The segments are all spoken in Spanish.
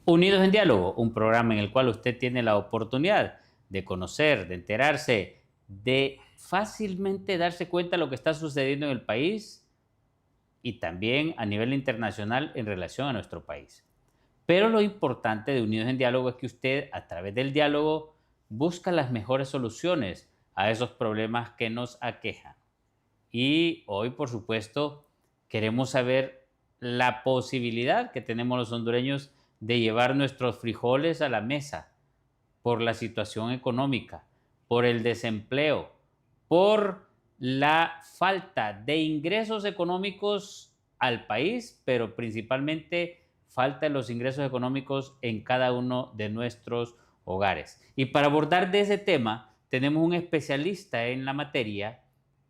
Unidos en Diálogo, un programa en el cual usted tiene la oportunidad de conocer, de enterarse, de fácilmente darse cuenta de lo que está sucediendo en el país y también a nivel internacional en relación a nuestro país. Pero lo importante de Unidos en Diálogo es que usted, a través del diálogo, busca las mejores soluciones a esos problemas que nos aquejan. Y hoy, por supuesto, queremos saber la posibilidad que tenemos los hondureños de llevar nuestros frijoles a la mesa por la situación económica, por el desempleo, por la falta de ingresos económicos al país, pero principalmente falta de los ingresos económicos en cada uno de nuestros hogares. Y para abordar de ese tema, tenemos un especialista en la materia,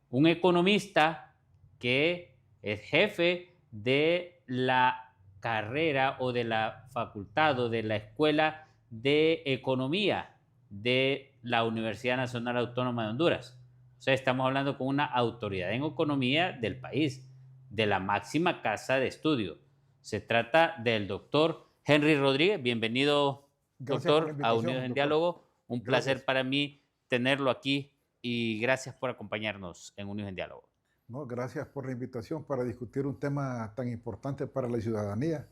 un economista que es jefe de la carrera o de la facultad o de la escuela de economía de la Universidad Nacional Autónoma de Honduras. O sea, estamos hablando con una autoridad en economía del país, de la máxima casa de estudio. Se trata del doctor Henry Rodríguez. Bienvenido, Gracias por la doctor, a Unidos invitación, en doctor. Diálogo. Un placer Gracias. para mí tenerlo aquí y gracias por acompañarnos en Unidos en Diálogo. No, gracias por la invitación para discutir un tema tan importante para la ciudadanía,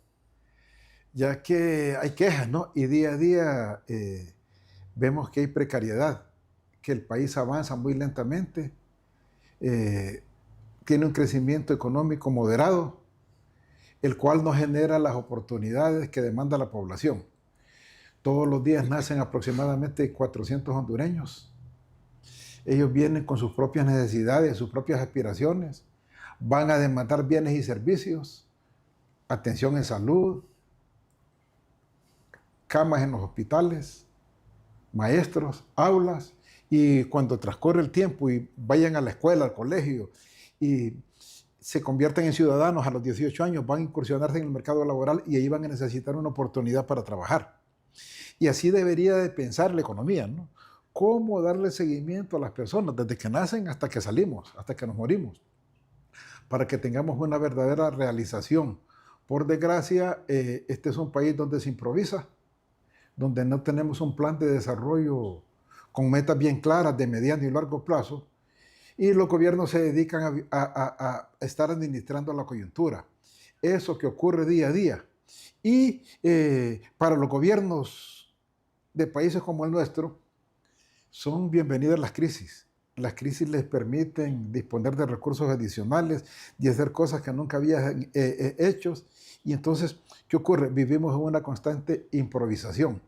ya que hay quejas, ¿no? Y día a día vemos que hay precariedad, que el país avanza muy lentamente, eh, tiene un crecimiento económico moderado, el cual no genera las oportunidades que demanda la población. Todos los días nacen aproximadamente 400 hondureños. Ellos vienen con sus propias necesidades, sus propias aspiraciones, van a demandar bienes y servicios, atención en salud, camas en los hospitales, maestros, aulas, y cuando transcurre el tiempo y vayan a la escuela, al colegio, y se convierten en ciudadanos a los 18 años, van a incursionarse en el mercado laboral y ahí van a necesitar una oportunidad para trabajar. Y así debería de pensar la economía, ¿no? ¿Cómo darle seguimiento a las personas desde que nacen hasta que salimos, hasta que nos morimos? Para que tengamos una verdadera realización. Por desgracia, este es un país donde se improvisa, donde no tenemos un plan de desarrollo con metas bien claras de mediano y largo plazo, y los gobiernos se dedican a estar administrando la coyuntura. Eso que ocurre día a día. Y para los gobiernos de países como el nuestro, son bienvenidas las crisis. Las crisis les permiten disponer de recursos adicionales y hacer cosas que nunca habían hecho. Y entonces, ¿qué ocurre? Vivimos en una constante improvisación.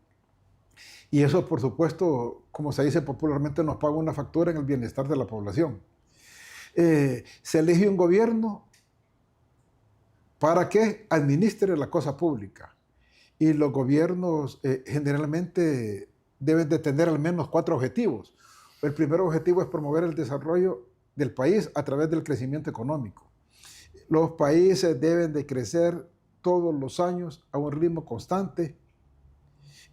Y eso, por supuesto, como se dice popularmente, nos paga una factura en el bienestar de la población. Se elige un gobierno para que administre la cosa pública. Y los gobiernos generalmente deben de tener al menos 4 objetivos. El primer objetivo es promover el desarrollo del país a través del crecimiento económico. Los países deben de crecer todos los años a un ritmo constante.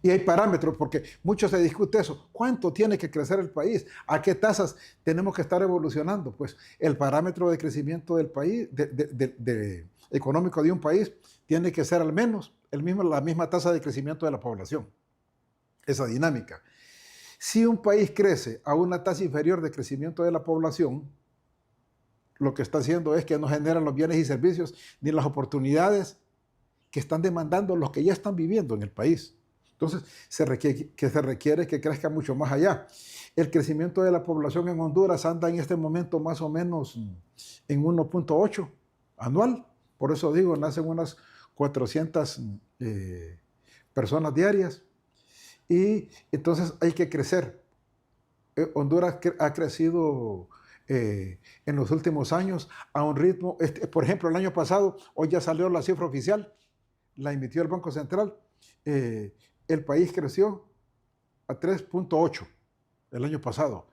Y hay parámetros, porque mucho se discute eso. ¿Cuánto tiene que crecer el país? ¿A qué tasas tenemos que estar evolucionando? Pues el parámetro de crecimiento del país, económico de un país, tiene que ser al menos la misma tasa de crecimiento de la población. Esa dinámica. Si un país crece a una tasa inferior de crecimiento de la población, lo que está haciendo es que no generan los bienes y servicios ni las oportunidades que están demandando los que ya están viviendo en el país. Entonces, se requiere que crezca mucho más allá. El crecimiento de la población en Honduras anda en este momento más o menos en 1.8 anual. Por eso digo, nacen unas 400 personas diarias. Y entonces hay que crecer. Honduras ha crecido en los últimos años a un ritmo, por ejemplo, el año pasado, hoy ya salió la cifra oficial, la emitió el Banco Central, el país creció a 3.8 el año pasado.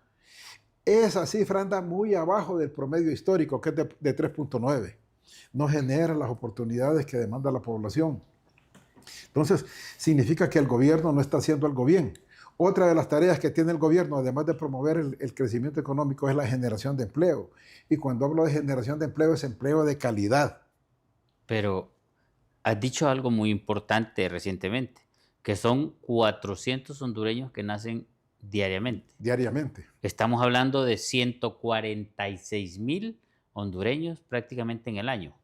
Esa cifra anda muy abajo del promedio histórico, que es de 3.9. No genera las oportunidades que demanda la población. Entonces, significa que el gobierno no está haciendo algo bien. Otra de las tareas que tiene el gobierno, además de promover el crecimiento económico, es la generación de empleo. Y cuando hablo de generación de empleo, es empleo de calidad. Pero Has dicho algo muy importante recientemente, que son 400 hondureños que nacen diariamente. diariamente. Estamos hablando de 146,000 hondureños prácticamente en el año.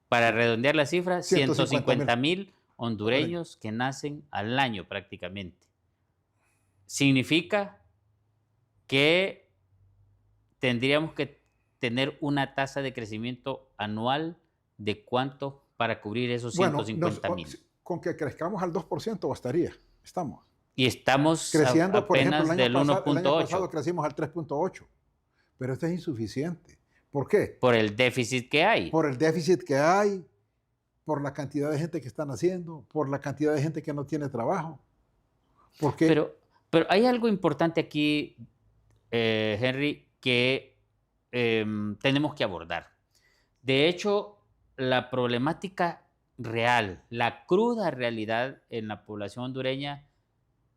Para redondear la cifra, 150,000. 150,000 hondureños que nacen al año prácticamente. Significa que tendríamos que tener una tasa de crecimiento anual de cuánto para cubrir esos Bueno, 150,000. con que crezcamos al 2% bastaría. Estamos Y estamos creciendo, por ejemplo, apenas del el año pasado 1.8 crecimos al 3.8, pero esto es insuficiente. ¿Por qué? por el déficit que hay. Por el déficit que hay, por la cantidad de gente que están haciendo, por la cantidad de gente que no tiene trabajo. Porque Pero hay algo importante aquí, Henry, que tenemos que abordar. De hecho, la problemática real, la cruda realidad en la población hondureña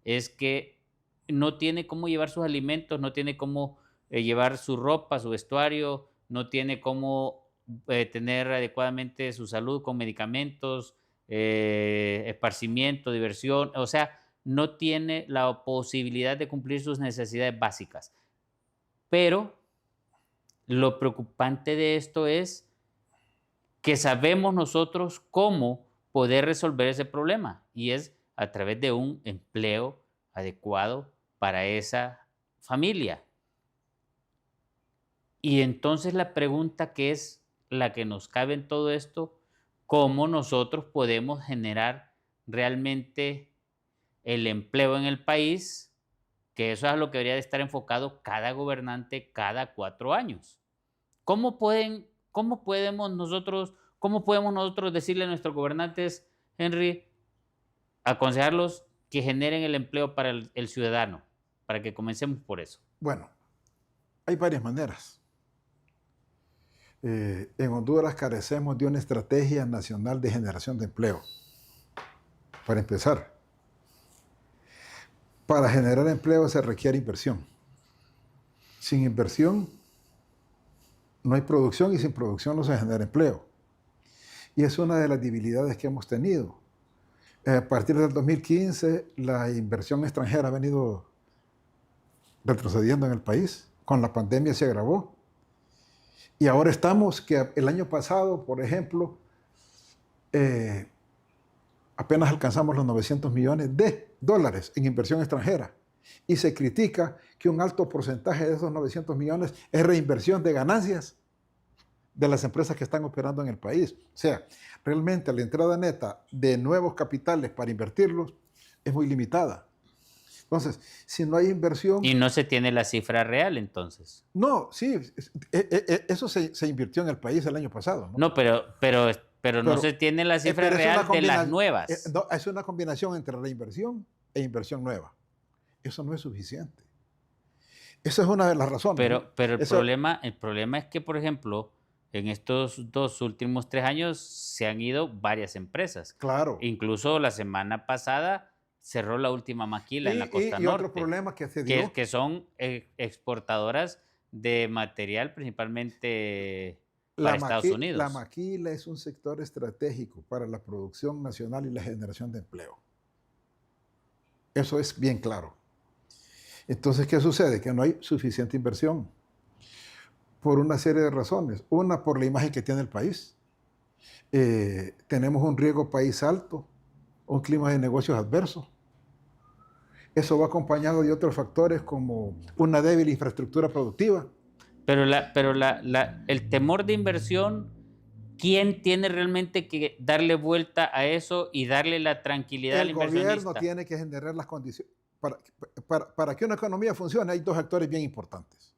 es que no tiene cómo llevar sus alimentos, no tiene cómo llevar su ropa, su vestuario, no tiene cómo tener adecuadamente su salud con medicamentos, esparcimiento, diversión, o sea, no tiene la posibilidad de cumplir sus necesidades básicas. Pero lo preocupante de esto es que sabemos nosotros cómo poder resolver ese problema, y es a través de un empleo adecuado para esa familia. Y entonces la pregunta que es la que nos cabe en todo esto, ¿cómo nosotros podemos generar realmente el empleo en el país? Que eso es a lo que debería de estar enfocado cada gobernante cada 4 años. ¿Cómo podemos nosotros decirle a nuestros gobernantes, Henry, aconsejarlos que generen el empleo para el ciudadano? Para que comencemos por eso. bueno, hay varias maneras. En Honduras carecemos de una estrategia nacional de generación de empleo. Para empezar, para generar empleo se requiere inversión. Sin inversión no hay producción y sin producción no se genera empleo. Y es una de las debilidades que hemos tenido. A partir del 2015, la inversión extranjera ha venido retrocediendo en el país. Con la pandemia se agravó. Y ahora estamos que el año pasado, por ejemplo, apenas alcanzamos los 900 millones de dólares en inversión extranjera. Y se critica que un alto porcentaje de esos 900 millones es reinversión de ganancias de las empresas que están operando en el país. O sea, realmente la entrada neta de nuevos capitales para invertirlos es muy limitada. Entonces, si no hay inversión... Y no se tiene la cifra real, entonces. No, sí, eso se invirtió en el país el año pasado, ¿no? No, pero no se tiene la cifra real de las nuevas. No, es una combinación entre reinversión e inversión nueva. Eso no es suficiente. Esa es una de las razones. Pero el problema es que, por ejemplo, en estos 2 últimos 3 años se han ido varias empresas. Claro. Incluso la semana pasada cerró la última maquila en la costa norte. Y otro problema que se dio... Que son exportadoras de material principalmente para Estados Unidos. La maquila es un sector estratégico para la producción nacional y la generación de empleo. Eso es bien claro. Entonces, ¿qué sucede? Que no hay suficiente inversión por una serie de razones. Una, por la imagen que tiene el país. Tenemos un riesgo país alto, un clima de negocios adverso. Eso va acompañado de otros factores como una débil infraestructura productiva. Pero el temor de inversión, ¿quién tiene realmente que darle vuelta a eso y darle la tranquilidad al inversionista? El gobierno tiene que generar las condiciones. Para que una economía funcione hay 2 actores bien importantes: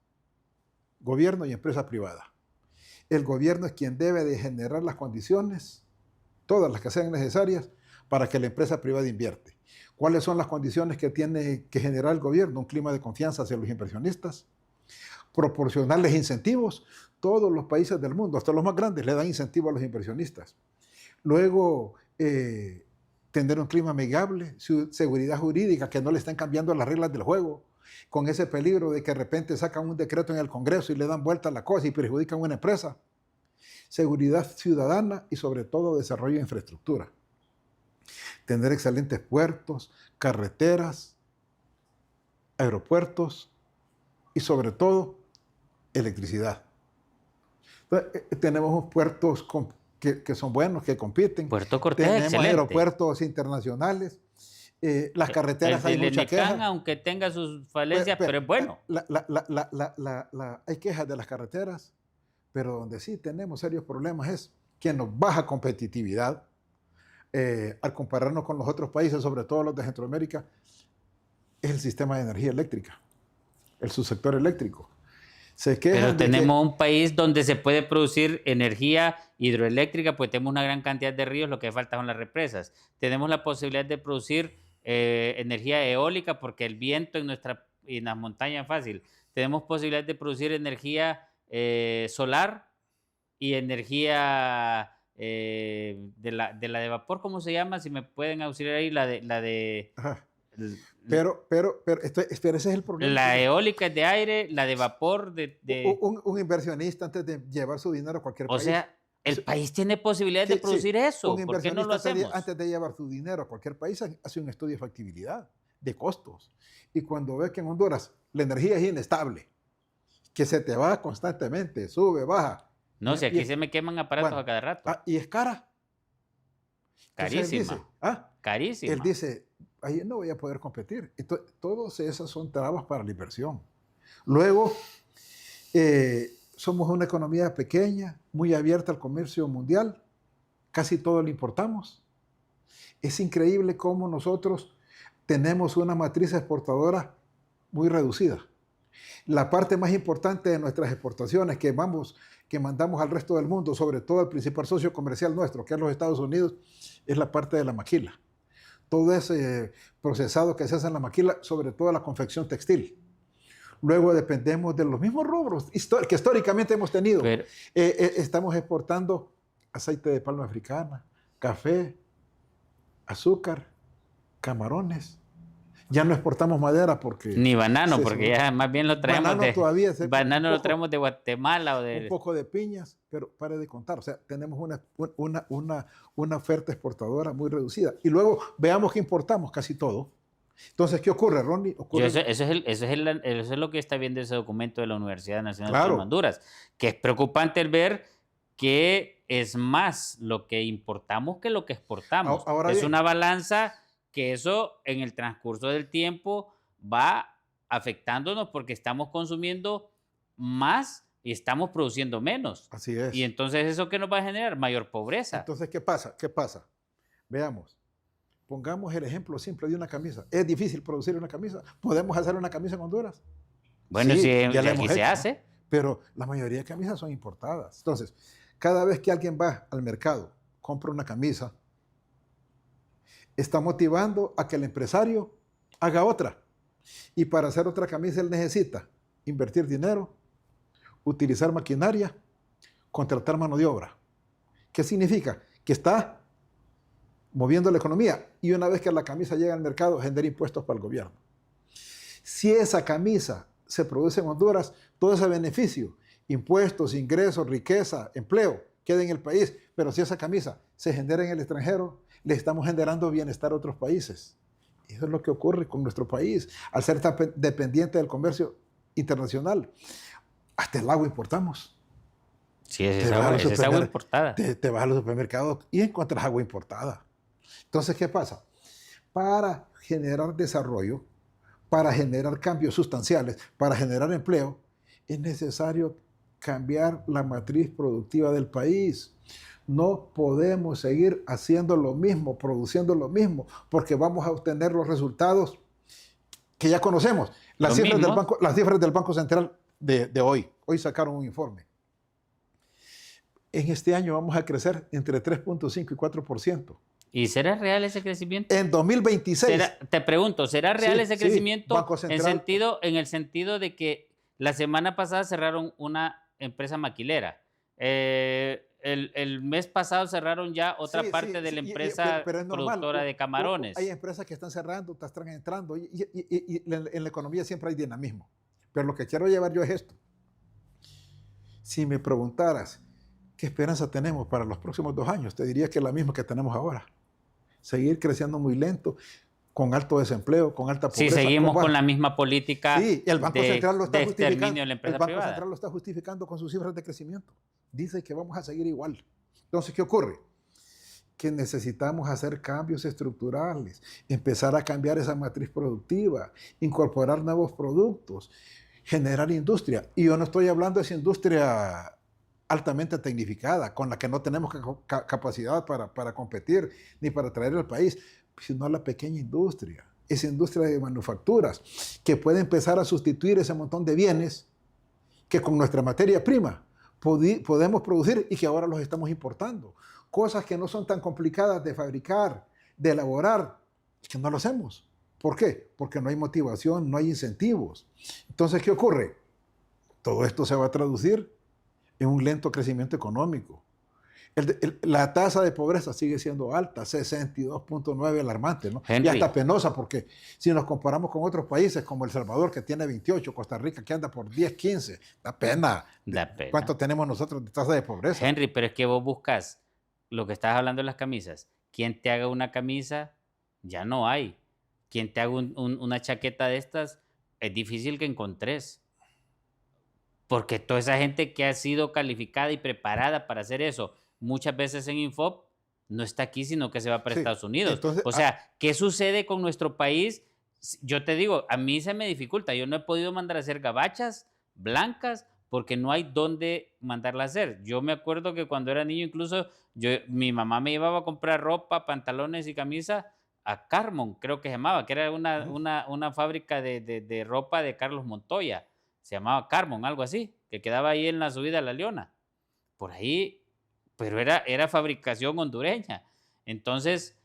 gobierno y empresa privada. El gobierno es quien debe de generar las condiciones, todas las que sean necesarias, para que la empresa privada invierte. ¿Cuáles son las condiciones que tiene que generar el gobierno? Un clima de confianza hacia los inversionistas, proporcionarles incentivos. Todos los países del mundo, hasta los más grandes, le dan incentivo a los inversionistas. Luego, tener un clima amigable, seguridad jurídica, que no le estén cambiando las reglas del juego, con ese peligro de que de repente sacan un decreto en el Congreso y le dan vuelta a la cosa y perjudican a una empresa. seguridad ciudadana y sobre todo desarrollo de infraestructura. Tener excelentes puertos, carreteras, aeropuertos y sobre todo electricidad. Entonces, tenemos puertos que son buenos, que compiten. Puerto Cortés, tenemos excelente. aeropuertos internacionales. Las carreteras hay mucha queja. Aunque tenga sus falencias, pero es bueno. Hay quejas de las carreteras, pero donde sí tenemos serios problemas es que nos baja competitividad al compararnos con los otros países, sobre todo los de Centroamérica, es el sistema de energía eléctrica, el subsector eléctrico. Pero tenemos un país donde se puede producir energía hidroeléctrica, pues tenemos una gran cantidad de ríos, lo que falta son las represas. Tenemos la posibilidad de producir energía eólica porque el viento en las montañas es fácil. Tenemos posibilidad de producir energía solar y energía de la de vapor, ¿cómo se llama? Si me pueden auxiliar ahí, la de pero ese es el problema. La eólica es de aire, la de vapor un inversionista antes de llevar su dinero a cualquier país. O sea, el país tiene posibilidad de producir eso. ¿Por qué no lo hacemos? Antes de llevar su dinero a cualquier país hace un estudio de factibilidad, de costos. Y cuando ve que en Honduras la energía es inestable, que se te va constantemente, sube, baja. No, si aquí se me queman aparatos a cada rato. Y es cara. Carísima. Carísima. Él dice, ahí no voy a poder competir. Entonces, todas esas son trabas para la inversión. Luego, somos una economía pequeña, muy abierta al comercio mundial. Casi todo lo importamos. Es increíble cómo nosotros tenemos una matriz exportadora muy reducida. La parte más importante de nuestras exportaciones que mandamos al resto del mundo, sobre todo al principal socio comercial nuestro, que es los Estados Unidos, es la parte de la maquila. Todo ese procesado que se hace en la maquila, sobre todo la confección textil. Luego dependemos de los mismos rubros que históricamente hemos tenido. Estamos exportando aceite de palma africana, café, azúcar, camarones. Ya no exportamos madera porque... Ni banano, porque ya más bien lo traemos banano lo traemos de Guatemala. Un poco de piñas, pero pare de contar. O sea, tenemos una oferta exportadora muy reducida. Y luego veamos que importamos casi todo. Entonces, ¿qué ocurre, Ronnie? Eso es lo que está viendo ese documento de la Universidad Nacional de Honduras, que es preocupante el ver que es más lo que importamos que lo que exportamos. Es una balanza que eso en el transcurso del tiempo va afectándonos porque estamos consumiendo más y estamos produciendo menos. Así es. Y entonces, ¿eso qué nos va a generar? Mayor pobreza. Entonces, ¿qué pasa? Veamos. Pongamos el ejemplo simple de una camisa. ¿Es difícil producir una camisa? ¿Podemos hacer una camisa en Honduras? Bueno, sí, ya aquí se hace. Pero la mayoría de camisas son importadas. Entonces, cada vez que alguien va al mercado, compra una camisa, está motivando a que el empresario haga otra. Y para hacer otra camisa él necesita invertir dinero, utilizar maquinaria, contratar mano de obra. ¿Qué significa? Que está moviendo la economía y una vez que la camisa llega al mercado genera impuestos para el gobierno. Si esa camisa se produce en Honduras, todo ese beneficio, impuestos, ingresos, riqueza, empleo, queda en el país, pero si esa camisa se genera en el extranjero, le estamos generando bienestar a otros países. Eso es lo que ocurre con nuestro país, al ser tan dependiente del comercio internacional. Hasta el agua importamos. Sí, es agua importada. Te vas a los supermercados y encuentras agua importada. Entonces, ¿qué pasa? Para generar desarrollo, para generar cambios sustanciales, para generar empleo, es necesario cambiar la matriz productiva del país. No podemos seguir haciendo lo mismo, produciendo lo mismo, porque vamos a obtener los resultados que ya conocemos. Las cifras del Banco Central de hoy. Hoy sacaron un informe. En este año vamos a crecer entre 3.5 y 4%. ¿Y será real ese crecimiento? En 2026. Te pregunto, ¿será real ese crecimiento? Banco Central, en el sentido de que la semana pasada cerraron una empresa maquilera. El mes pasado cerraron ya otra parte de la empresa productora de camarones. Hay empresas que están cerrando, están entrando y en la economía siempre hay dinamismo. Pero lo que quiero llevar yo es esto. Si me preguntaras ¿qué esperanza tenemos para los próximos 2 años? Te diría que es la misma que tenemos ahora. Seguir creciendo muy lento, con alto desempleo, con alta pobreza. Si seguimos con la misma política sí, el Banco Central lo está de justificando. exterminio de la empresa El Banco privada. Central lo está justificando con sus cifras de crecimiento. Dice que vamos a seguir igual. Entonces, ¿qué ocurre? Que necesitamos hacer cambios estructurales, empezar a cambiar esa matriz productiva, incorporar nuevos productos, generar industria. Y yo no estoy hablando de esa industria altamente tecnificada, con la que no tenemos capacidad para competir ni para traer al país, sino la pequeña industria, esa industria de manufacturas, que puede empezar a sustituir ese montón de bienes que con nuestra materia prima podemos producir y que ahora los estamos importando. Cosas que no son tan complicadas de fabricar, de elaborar, es que no lo hacemos. ¿Por qué? Porque no hay motivación, no hay incentivos. Entonces, ¿qué ocurre? Todo esto se va a traducir en un lento crecimiento económico. La tasa de pobreza sigue siendo alta, 62.9, alarmante, ¿no? Henry. Y hasta penosa, porque si nos comparamos con otros países como El Salvador, que tiene 28, Costa Rica, que anda por 10, 15, da pena. Da pena. ¿Cuánto tenemos nosotros de tasa de pobreza? Henry, pero es que vos buscas lo que estás hablando de las camisas. Quien te haga una camisa, ya no hay. Quien te haga una chaqueta de estas, es difícil que encontres. Porque toda esa gente que ha sido calificada y preparada para hacer eso, muchas veces en Infop, no está aquí, sino que se va para Estados Unidos. Entonces, o sea, ¿qué sucede con nuestro país? Yo te digo, a mí se me dificulta. Yo no he podido mandar a hacer gabachas blancas porque no hay dónde mandarla a hacer. Yo me acuerdo que cuando era niño, incluso mi mamá me llevaba a comprar ropa, pantalones y camisa a Carmon, creo que se llamaba, que era una fábrica de ropa de Carlos Montoya. Se llamaba Carmon, algo así, que quedaba ahí en la subida a La Leona. Por ahí, pero era fabricación hondureña. Entonces,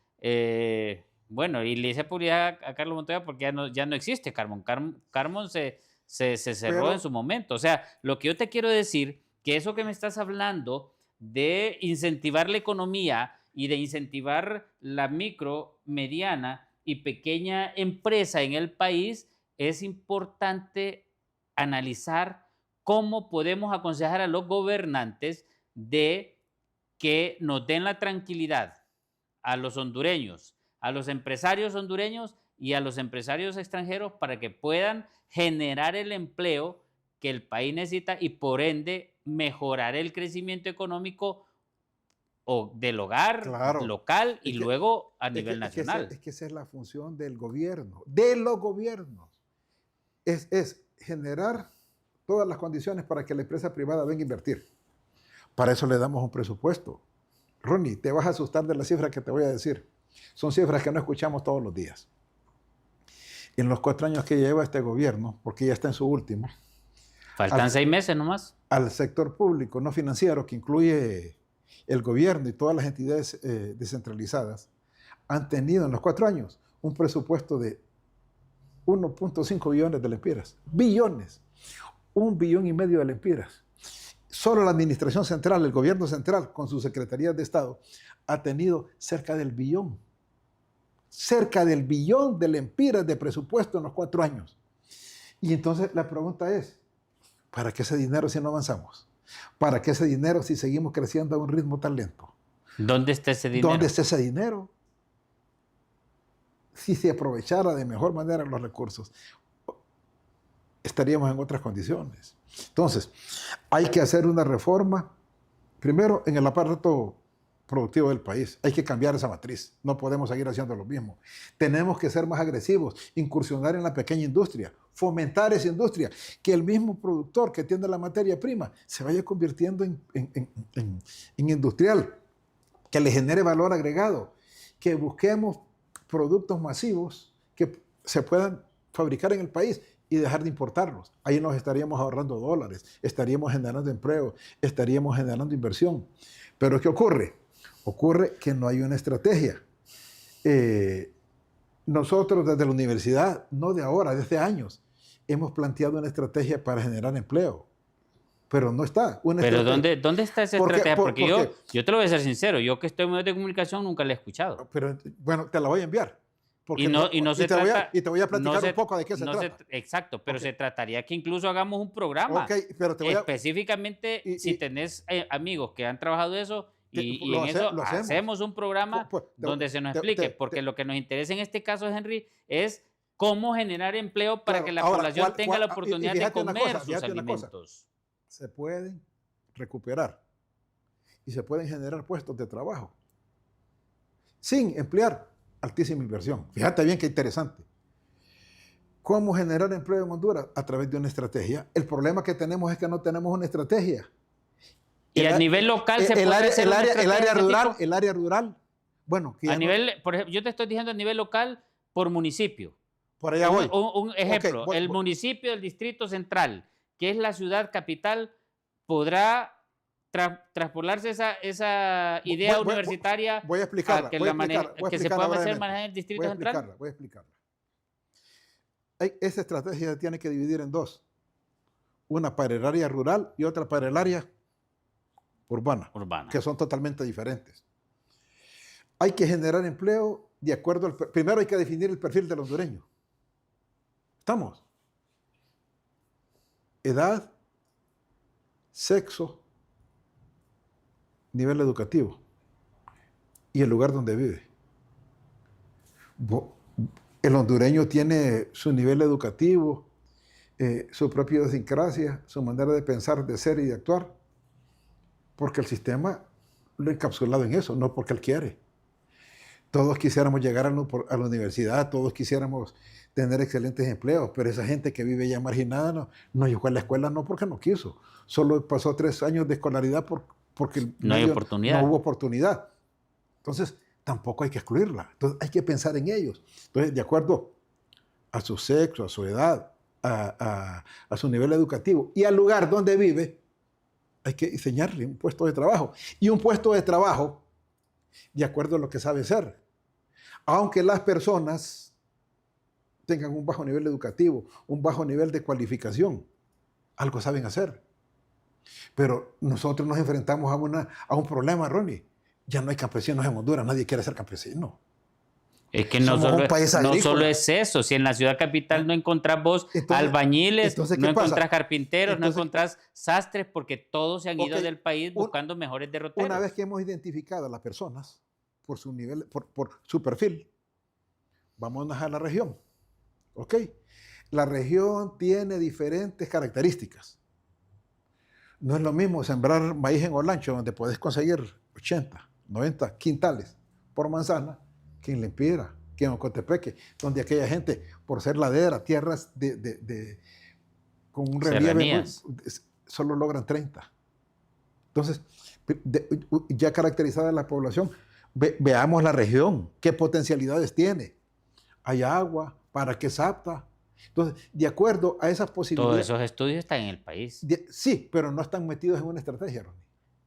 bueno, y le hice publicidad a Carlos Montoya porque ya no existe Carmon. Carmon se cerró en su momento. O sea, lo que yo te quiero decir, que eso que me estás hablando de incentivar la economía y de incentivar la micro, mediana y pequeña empresa en el país, es importante analizar cómo podemos aconsejar a los gobernantes de que nos den la tranquilidad a los hondureños, a los empresarios hondureños y a los empresarios extranjeros para que puedan generar el empleo que el país necesita y por ende mejorar el crecimiento económico o del hogar, claro, local y luego a nivel nacional. Es que esa es la función del gobierno, de los gobiernos. Es generar todas las condiciones para que la empresa privada venga a invertir. Para eso le damos un presupuesto. Ronnie, te vas a asustar de las cifras que te voy a decir. Son cifras que no escuchamos todos los días. En los 4 años que lleva este gobierno, porque ya está en su último. Faltan 6 meses nomás. Al sector público no financiero, que incluye el gobierno y todas las entidades descentralizadas, han tenido en los 4 años un presupuesto de 1.5 billones de lempiras. Billones. 1,5 billones de lempiras. Solo la administración central, el gobierno central, con sus secretarías de Estado, ha tenido cerca del billón. Cerca del billón de lempiras de presupuesto en los 4 años. Y entonces la pregunta es, ¿para qué ese dinero si no avanzamos? ¿Para qué ese dinero si seguimos creciendo a un ritmo tan lento? ¿Dónde está ese dinero? ¿Dónde está ese dinero? Si se aprovechara de mejor manera los recursos, estaríamos en otras condiciones. Entonces, hay que hacer una reforma, primero en el aparato productivo del país. Hay que cambiar esa matriz. No podemos seguir haciendo lo mismo. Tenemos que ser más agresivos, incursionar en la pequeña industria, fomentar esa industria, que el mismo productor que tiene la materia prima se vaya convirtiendo en industrial, que le genere valor agregado, que busquemos productos masivos que se puedan fabricar en el país y dejar de importarlos. Ahí nos estaríamos ahorrando dólares, estaríamos generando empleo, estaríamos generando inversión. Pero ¿qué ocurre? Ocurre que no hay una estrategia. Nosotros desde la universidad, no de ahora, desde años, hemos planteado una estrategia para generar empleo. Pero no está. Pero ¿dónde está esa estrategia? Porque yo te lo voy a ser sincero, yo que estoy en medios de comunicación nunca la he escuchado. Pero bueno, te la voy a enviar. Porque y no se trata... y te voy a platicar no se- un poco de qué se no trata. exacto, pero Ok. se trataría que incluso hagamos un programa. Ok, pero te voy a... Específicamente, si y tenés amigos que han trabajado eso y en eso lo hacemos. hacemos un programa Pues, donde se nos explique, porque lo que nos interesa en este caso, Henry, es cómo generar empleo para claro, que la ahora, población tenga la oportunidad de fíjate una comer cosa, sus fíjate una cosa. alimentos. Se pueden recuperar y se pueden generar puestos de trabajo sin emplear altísima inversión. Fíjate bien qué interesante. ¿Cómo generar empleo en Honduras? A través de una estrategia. El problema que tenemos es que no tenemos una estrategia. Y a nivel local se puede hacer una estrategia de ese tipo. El área rural, bueno, que A ya no- nivel, por ejemplo, yo te estoy diciendo a nivel local por municipio. por allá voy. Un ejemplo, Ok, voy. el municipio del Distrito Central, que es la ciudad capital, podrá traspolarse esa idea universitaria voy a explicarla. a que, voy a la explicarla, voy a que se explicarla pueda hacer brevemente. manejar en el Distrito Central. Voy a explicarla. Esa estrategia se tiene que dividir en dos. Una para el área rural y otra para el área urbana, que son totalmente diferentes. Hay que generar empleo de acuerdo al... Primero hay que definir el perfil del hondureño. ¿Estamos? Edad, sexo, nivel educativo y el lugar donde vive. El hondureño tiene su nivel educativo, su propia idiosincrasia, su manera de pensar, de ser y de actuar, porque el sistema lo ha encapsulado en eso, no porque él quiere. Todos quisiéramos llegar a la universidad, todos quisiéramos tener excelentes empleos, pero esa gente que vive ya marginada no llegó a la escuela no porque no quiso, solo pasó 3 años de escolaridad porque no hay oportunidad. No hubo oportunidad. Entonces, tampoco hay que excluirla. Entonces, hay que pensar en ellos. Entonces, de acuerdo a su sexo, a su edad, a su nivel educativo y al lugar donde vive, hay que diseñarle un puesto de trabajo. Y un puesto de trabajo de acuerdo a lo que sabe ser. Aunque las personas tengan un bajo nivel educativo, un bajo nivel de cualificación, algo saben hacer. Pero nosotros nos enfrentamos a un problema, Ronnie. Ya no hay campesinos en Honduras, nadie quiere ser campesino. Es que no solo es eso, si en la ciudad capital no encontrás vos albañiles, no encontrás carpinteros, no encontrás sastres, porque todos se han ido del país buscando mejores derroteros. Una vez que hemos identificado a las personas por su nivel, por su perfil, vámonos a la región. ¿Ok? La región tiene diferentes características. No es lo mismo sembrar maíz en Olancho, donde puedes conseguir 80, 90 quintales por manzana, que en Lempira, que en Ocotepeque, donde aquella gente, por ser ladera, tierras con un relieve, solo logran 30. Entonces, ya caracterizada la población, veamos la región, qué potencialidades tiene. Hay agua, para qué es apta. Entonces, de acuerdo a esas posibilidades... Todos esos estudios están en el país. Sí, pero no están metidos en una estrategia, Ronnie.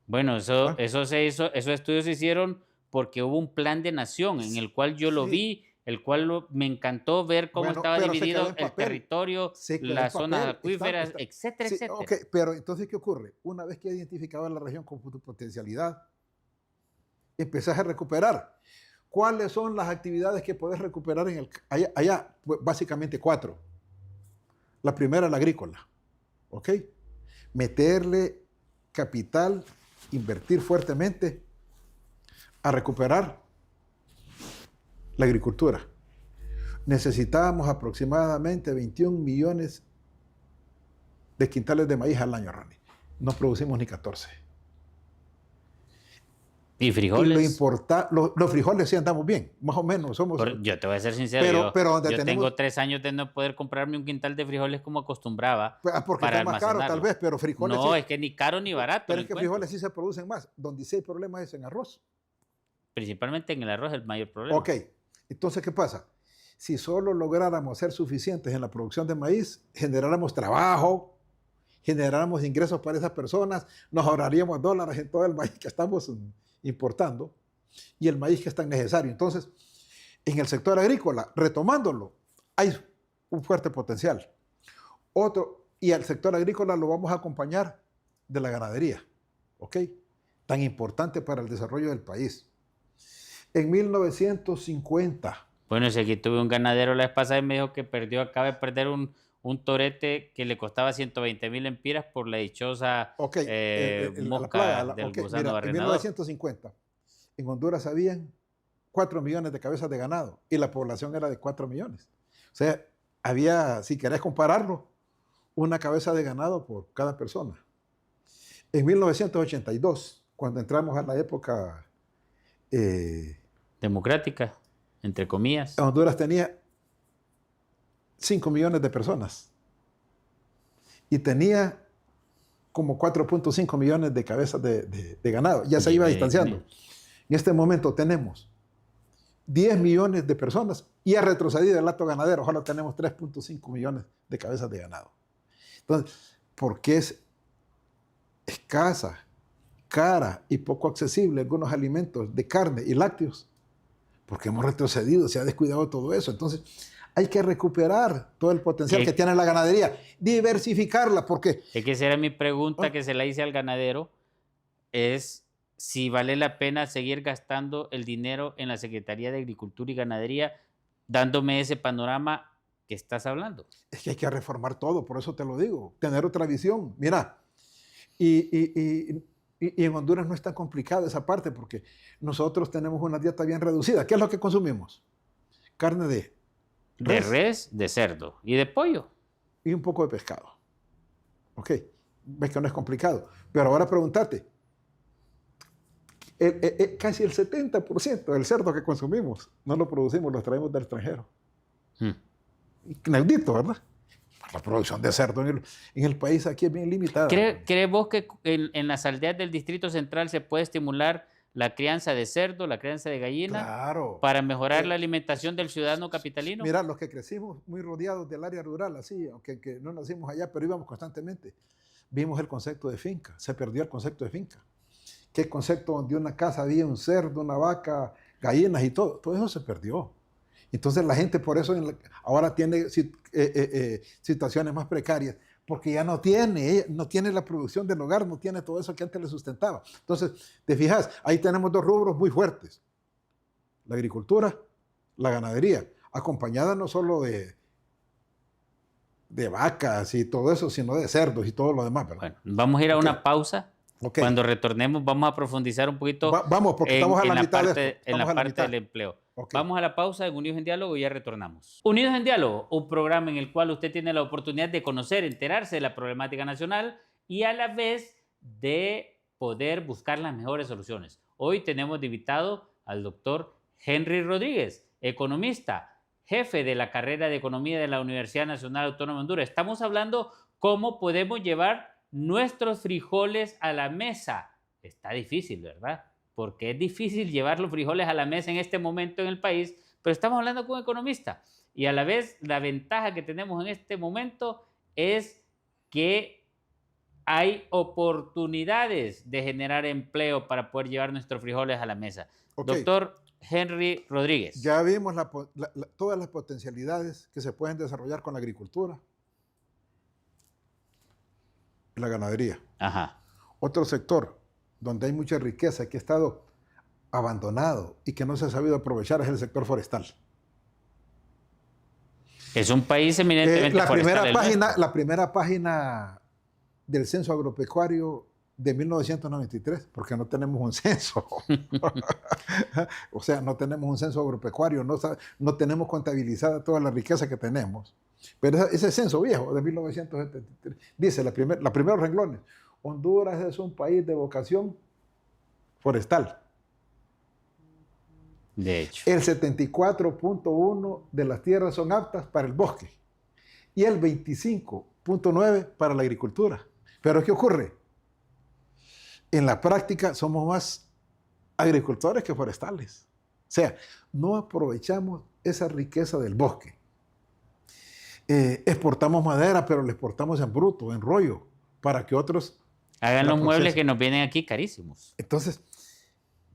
Bueno, esos estudios se hicieron porque hubo un plan de nación en el cual yo lo vi, el cual me encantó ver cómo estaba dividido el territorio, las zonas acuíferas, etcétera, etcétera. Ok, pero entonces, ¿qué ocurre? Una vez que he identificado la región con tu potencialidad, empezás a recuperar. ¿Cuáles son las actividades que puedes recuperar allá? Pues, básicamente 4. La primera, la agrícola. ¿Ok? Meterle capital, invertir fuertemente a recuperar la agricultura. Necesitábamos aproximadamente 21 millones de quintales de maíz al año, Ronnie. No producimos ni 14. ¿Y frijoles? Los frijoles sí andamos bien, más o menos. Yo te voy a ser sincero, pero yo tengo 3 años de no poder comprarme un quintal de frijoles como acostumbraba. Porque está más caro tal vez, pero frijoles no, es que ni caro ni barato. Pero es que frijoles sí se producen más. Donde sí hay problemas es en arroz. Principalmente en el arroz es el mayor problema. Ok, entonces, ¿qué pasa? Si solo lográramos ser suficientes en la producción de maíz, generáramos trabajo, generáramos ingresos para esas personas, nos ahorraríamos dólares en todo el maíz que estamos importando y el maíz que es tan necesario. Entonces, en el sector agrícola, retomándolo, hay un fuerte potencial. Y al sector agrícola lo vamos a acompañar de la ganadería, ¿ok? Tan importante para el desarrollo del país. En 1950, Bueno, si aquí tuve un ganadero la vez pasada y me dijo que acaba de perder un torete que le costaba 120,000 empiras por la dichosa Ok, la mosca plaga. del Ok, gusano mira, en barrenador. 1950, en Honduras habían 4 millones de cabezas de ganado y la población era de 4 millones. O sea, había, si querés compararlo, una cabeza de ganado por cada persona. En 1982, cuando entramos a la época, Democrática, entre comillas. Honduras tenía 5 millones de personas y tenía como 4.5 millones de cabezas de ganado. Ya se iba distanciando. En este momento tenemos 10 millones de personas y ha retrocedido el acto ganadero. Ahora tenemos 3.5 millones de cabezas de ganado. Entonces, ¿por qué es escasa, cara y poco accesible algunos alimentos de carne y lácteos? Porque hemos retrocedido, se ha descuidado todo eso. Entonces, hay que recuperar todo el potencial que tiene la ganadería, diversificarla, porque... Es que esa era mi pregunta que se la hice al ganadero, es si vale la pena seguir gastando el dinero en la Secretaría de Agricultura y Ganadería, dándome ese panorama que estás hablando. Es que hay que reformar todo, por eso te lo digo, tener otra visión. Mira, y en Honduras no es tan complicada esa parte, porque nosotros tenemos una dieta bien reducida. ¿Qué es lo que consumimos? Carne de res, de cerdo y de pollo. Y un poco de pescado. Ok, ves que no es complicado. Pero ahora pregúntate, casi el 70% del cerdo que consumimos no lo producimos, lo traemos del extranjero. Inaudito, ¿verdad? La producción de cerdo en el país aquí es bien limitada. ¿Crees vos que en las aldeas del Distrito Central se puede estimular la crianza de cerdo, la crianza de gallina, claro, para mejorar la alimentación del ciudadano capitalino? Mira, los que crecimos muy rodeados del área rural, así, aunque que no nacimos allá, pero íbamos constantemente, vimos el concepto de finca, se perdió el concepto de finca. ¿Qué concepto donde una casa había un cerdo, una vaca, gallinas y todo eso se perdió. Entonces la gente por eso ahora tiene situaciones más precarias, porque ya no tiene la producción del hogar, no tiene todo eso que antes le sustentaba. Entonces, te fijas, ahí tenemos dos rubros muy fuertes: la agricultura, la ganadería, acompañada no solo de vacas y todo eso, sino de cerdos y todo lo demás, ¿verdad? Bueno, vamos a ir a una pausa. Okay. Cuando retornemos vamos a profundizar un poquito vamos, porque estamos a la mitad en la parte del empleo. Okay. Vamos a la pausa en Unidos en Diálogo y ya retornamos. Unidos en Diálogo, un programa en el cual usted tiene la oportunidad de conocer, enterarse de la problemática nacional y a la vez de poder buscar las mejores soluciones. Hoy tenemos de invitado al doctor Henry Rodríguez, economista, jefe de la carrera de Economía de la Universidad Nacional Autónoma de Honduras. Estamos hablando cómo podemos llevar nuestros frijoles a la mesa. Está difícil, ¿verdad? Porque es difícil llevar los frijoles a la mesa en este momento en el país, pero estamos hablando con un economista. Y a la vez, la ventaja que tenemos en este momento es que hay oportunidades de generar empleo para poder llevar nuestros frijoles a la mesa. Okay. Doctor Henry Rodríguez. Ya vimos todas las potencialidades que se pueden desarrollar con la agricultura, la ganadería. Ajá. Otro sector donde hay mucha riqueza que ha estado abandonado y que no se ha sabido aprovechar es el sector forestal. Es un país eminentemente forestal. La primera página del censo agropecuario de 1993, porque no tenemos un censo. O sea, no tenemos un censo agropecuario, no tenemos contabilizada toda la riqueza que tenemos. Pero ese censo viejo de 1973 dice, los primeros renglones: Honduras es un país de vocación forestal. De hecho. El 74.1 de las tierras son aptas para el bosque y el 25.9 para la agricultura. Pero ¿qué ocurre? En la práctica somos más agricultores que forestales. O sea, no aprovechamos esa riqueza del bosque. Exportamos madera, pero la exportamos en bruto, en rollo, para que otros hagan los muebles que nos vienen aquí carísimos. Entonces,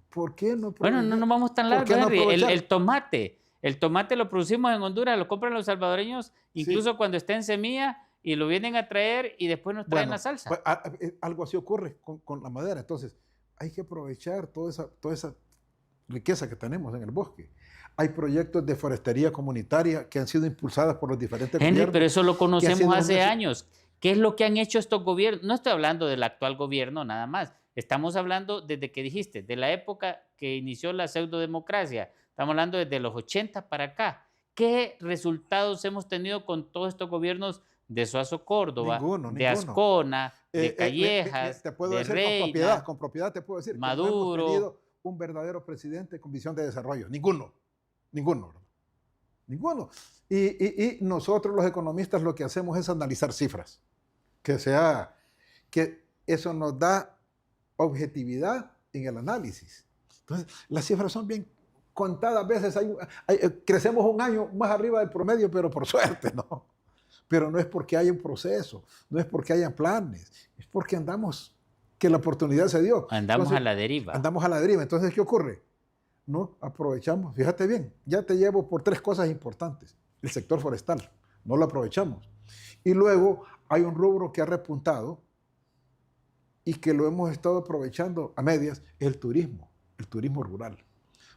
¿por qué no? Bueno, no vamos tan largo, Henry. El tomate lo producimos en Honduras, lo compran los salvadoreños, incluso sí, cuando está en semilla, y lo vienen a traer y después nos traen la salsa. Pues, algo así ocurre con la madera. Entonces, hay que aprovechar toda esa riqueza que tenemos en el bosque. Hay proyectos de forestería comunitaria que han sido impulsados por los diferentes Henry, gobiernos. pero eso lo conocemos hace un años. ¿Qué es lo que han hecho estos gobiernos? No estoy hablando del actual gobierno nada más. Estamos hablando desde que dijiste, de la época que inició la pseudodemocracia. Estamos hablando desde los 80 para acá. ¿Qué resultados hemos tenido con todos estos gobiernos de Suazo Córdoba, de Ascona, de Callejas, te puedo de decir Reina, con propiedad te puedo decir Maduro? que no hemos tenido un verdadero presidente con visión de desarrollo. Ninguno. Y nosotros los economistas lo que hacemos es analizar cifras. Que eso nos da objetividad en el análisis. Entonces, las cifras son bien contadas veces. Crecemos un año más arriba del promedio, pero por suerte, ¿no? Pero no es porque haya un proceso, no es porque hayan planes, es porque que la oportunidad se dio. Andamos a la deriva. Andamos a la deriva. Entonces, ¿qué ocurre? No aprovechamos. Fíjate bien, ya te llevo por 3 cosas importantes. El sector forestal, no lo aprovechamos. Y luego hay un rubro que ha repuntado y que lo hemos estado aprovechando a medias, es el turismo rural.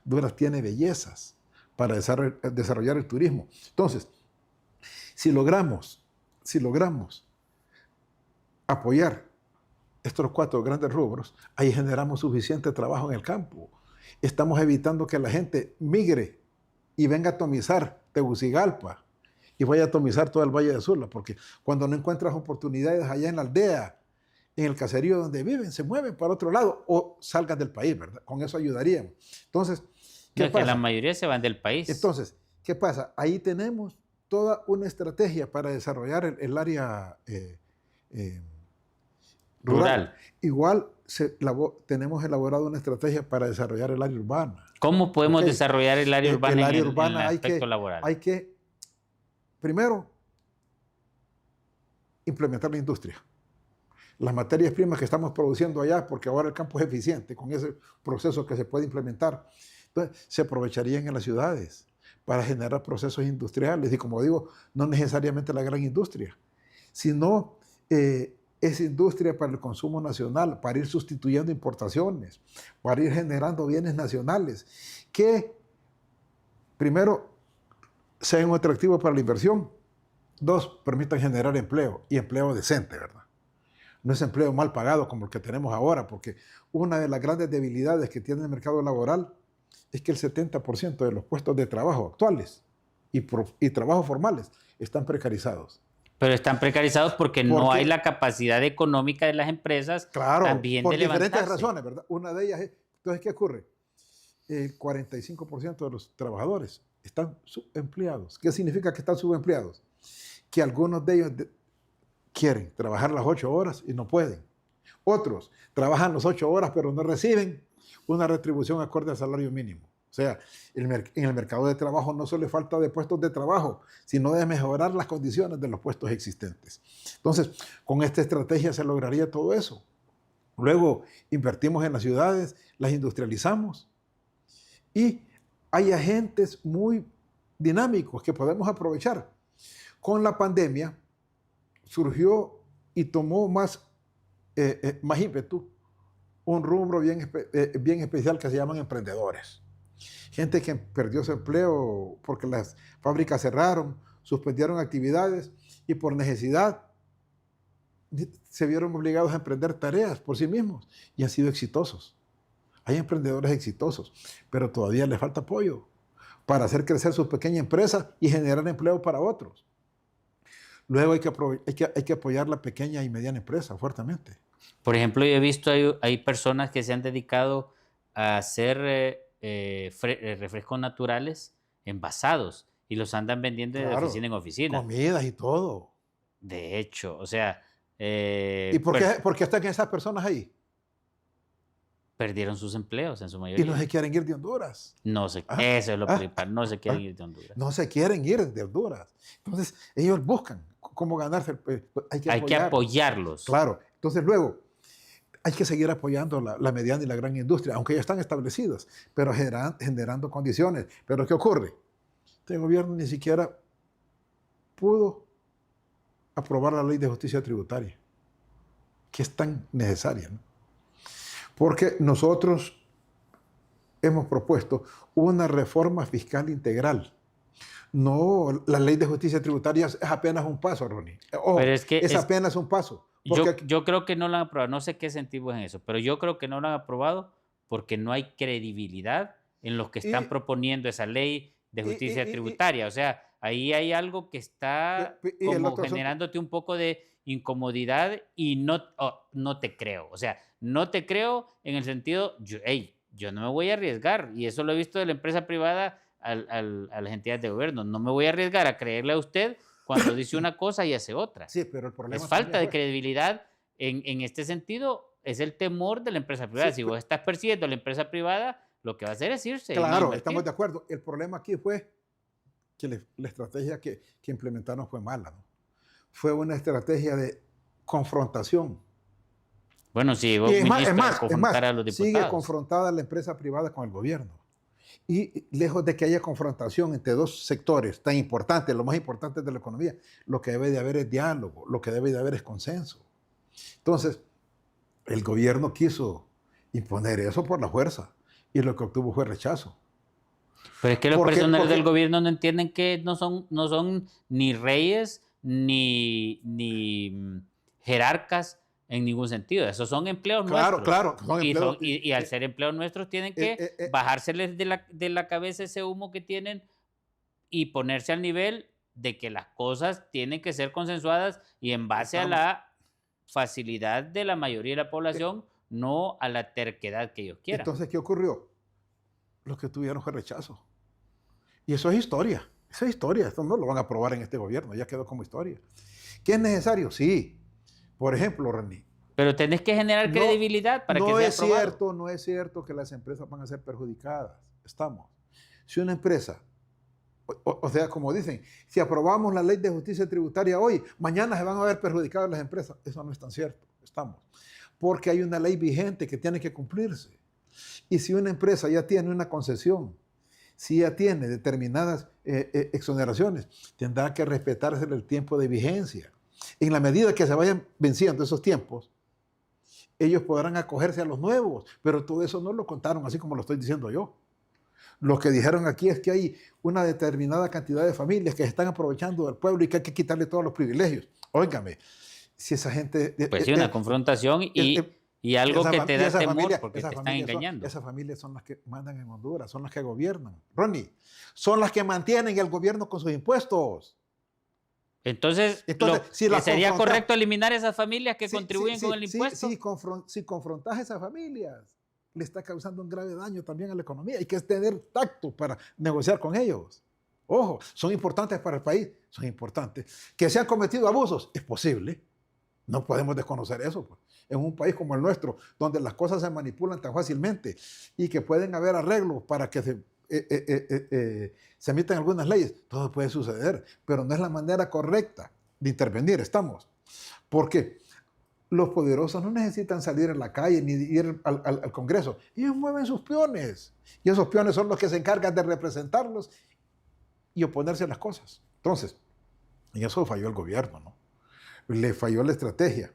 Honduras tiene bellezas para desarrollar el turismo. Entonces, si logramos apoyar estos 4 grandes rubros, ahí generamos suficiente trabajo en el campo. Estamos evitando que la gente migre y venga a atomizar Tegucigalpa y vaya a atomizar todo el Valle de Sula, porque cuando no encuentras oportunidades allá en la aldea, en el caserío donde viven, se mueven para otro lado o salgan del país, ¿verdad? Con eso ayudaríamos. Entonces, ¿qué pasa? Que la mayoría se van del país. Entonces, ¿qué pasa? Ahí tenemos toda una estrategia para desarrollar el área rural. Igual tenemos elaborado una estrategia para desarrollar el área urbana. ¿Cómo podemos desarrollar el área urbana, en el aspecto laboral? Hay que, primero, implementar la industria. Las materias primas que estamos produciendo allá, porque ahora el campo es eficiente con ese proceso que se puede implementar, entonces se aprovecharían en las ciudades para generar procesos industriales. Y como digo, no necesariamente la gran industria, sino esa industria para el consumo nacional, para ir sustituyendo importaciones, para ir generando bienes nacionales, que primero sean un atractivo para la inversión, 2, permitan generar empleo y empleo decente, ¿verdad? No es empleo mal pagado como el que tenemos ahora, porque una de las grandes debilidades que tiene el mercado laboral es que el 70% de los puestos de trabajo actuales y trabajos formales están precarizados. Pero están precarizados porque no hay la capacidad económica de las empresas, claro, también por de levantarse. Diferentes razones, ¿verdad? Una de ellas es, entonces, ¿qué ocurre? El 45% de los trabajadores están subempleados. ¿Qué significa que están subempleados? Que algunos de ellos quieren trabajar las 8 horas y no pueden. Otros trabajan las 8 horas pero no reciben una retribución acorde al salario mínimo. O sea, en el mercado de trabajo no solo falta de puestos de trabajo, sino de mejorar las condiciones de los puestos existentes. Entonces, con esta estrategia se lograría todo eso. Luego, invertimos en las ciudades, las industrializamos y hay agentes muy dinámicos que podemos aprovechar. Con la pandemia surgió y tomó más ímpetu un rubro bien especial que se llaman emprendedores. Gente que perdió su empleo porque las fábricas cerraron, suspendieron actividades y por necesidad se vieron obligados a emprender tareas por sí mismos y han sido exitosos. Hay emprendedores exitosos, pero todavía les falta apoyo para hacer crecer su pequeña empresa y generar empleo para otros. Luego hay que apoyar la pequeña y mediana empresa fuertemente. Por ejemplo, yo he visto hay personas que se han dedicado a hacer refrescos naturales envasados y los andan vendiendo de oficina en oficina. Comidas y todo. De hecho, o sea... ¿Y por qué están esas personas ahí? Perdieron sus empleos en su mayoría. Y no se quieren ir de Honduras. Eso es lo principal, no se quieren ir de Honduras. No se quieren ir de Honduras. Entonces, ellos buscan cómo ganarse. Hay que apoyarlos. Claro. Entonces, luego, hay que seguir apoyando la mediana y la gran industria, aunque ya están establecidas, pero generando condiciones. Pero ¿qué ocurre? Este gobierno ni siquiera pudo aprobar la ley de justicia tributaria, que es tan necesaria, ¿no? Porque nosotros hemos propuesto una reforma fiscal integral. No, la ley de justicia tributaria es apenas un paso, Ronnie. Ojo, Pero es que apenas un paso. yo creo que no lo han aprobado, no sé qué sentido es en eso, pero yo creo que no lo han aprobado porque no hay credibilidad en los que están y, proponiendo esa ley de y, justicia y, y, tributaria. O sea, ahí hay algo que está y el como otro asunto. generándote un poco de incomodidad y no te creo. O sea, no te creo en el sentido, yo no me voy a arriesgar, y eso lo he visto de la empresa privada a las entidades de gobierno. No me voy a arriesgar a creerle a usted cuando dice una cosa y hace otra. Sí, pero el problema Es falta de fue, credibilidad en este sentido, es el temor de la empresa privada. sí, Si vos estás persiguiendo a la empresa privada, lo que va a hacer es irse y no claro, invertir. estamos de acuerdo. El problema aquí fue que la estrategia que implementaron fue mala, ¿no? Fue una estrategia de confrontación. Bueno, sí, Y vos es viniste a más, confrontar a los sigue diputados. confrontada la empresa privada con el gobierno. Y lejos de que haya confrontación entre dos sectores tan importantes, los más importantes de la economía, lo que debe de haber es diálogo, lo que debe de haber es consenso. Entonces, el gobierno quiso imponer eso por la fuerza y lo que obtuvo fue rechazo. Pero es que los ¿Por qué? personales Porque, del gobierno no entienden que no son ni reyes ni jerarcas en ningún sentido. Esos son empleos claro, nuestros. claro, son empleos, Y al ser empleos nuestros tienen que bajárseles de la cabeza ese humo que tienen y ponerse al nivel de que las cosas tienen que ser consensuadas y en base a la facilidad de la mayoría de la población, no a la terquedad que ellos quieran. Entonces, ¿qué ocurrió? Lo que tuvieron fue rechazo. Y eso es historia. Eso es historia. Esto no lo van a aprobar en este gobierno. Ya quedó como historia. ¿Qué es necesario? Sí. Por ejemplo, René. Pero tenés que generar credibilidad para que sea aprobado. No es cierto que las empresas van a ser perjudicadas. Estamos. Si una empresa, o sea, como dicen, si aprobamos la ley de justicia tributaria hoy, mañana se van a ver perjudicadas las empresas. Eso no es tan cierto. Estamos. Porque hay una ley vigente que tiene que cumplirse. Y si una empresa ya tiene una concesión, si ya tiene determinadas exoneraciones, tendrá que respetarse el tiempo de vigencia. En la medida que se vayan venciendo esos tiempos, ellos podrán acogerse a los nuevos, pero todo eso no lo contaron así como lo estoy diciendo yo. Lo que dijeron aquí es que hay una determinada cantidad de familias que se están aprovechando del pueblo y que hay que quitarle todos los privilegios. Óigame, si esa gente... Pues sí, una confrontación y algo que te da temor porque te están engañando. Esas familias son las que mandan en Honduras, son las que gobiernan. Ronnie, son las que mantienen el gobierno con sus impuestos. Entonces ¿sería correcto eliminar esas familias que contribuyen con el impuesto? Si confrontas a esas familias, le está causando un grave daño también a la economía. Hay que tener tacto para negociar con ellos. Ojo, son importantes para el país, son importantes. Que se han cometido abusos, es posible. No podemos desconocer eso, pues. En un país como el nuestro, donde las cosas se manipulan tan fácilmente y que pueden haber arreglos para que se emitan algunas leyes, todo puede suceder, pero no es la manera correcta de intervenir, estamos. Porque los poderosos no necesitan salir a la calle ni ir al Congreso, ellos mueven sus peones y esos peones son los que se encargan de representarlos y oponerse a las cosas. Entonces, en eso falló el gobierno, ¿no? Le falló la estrategia.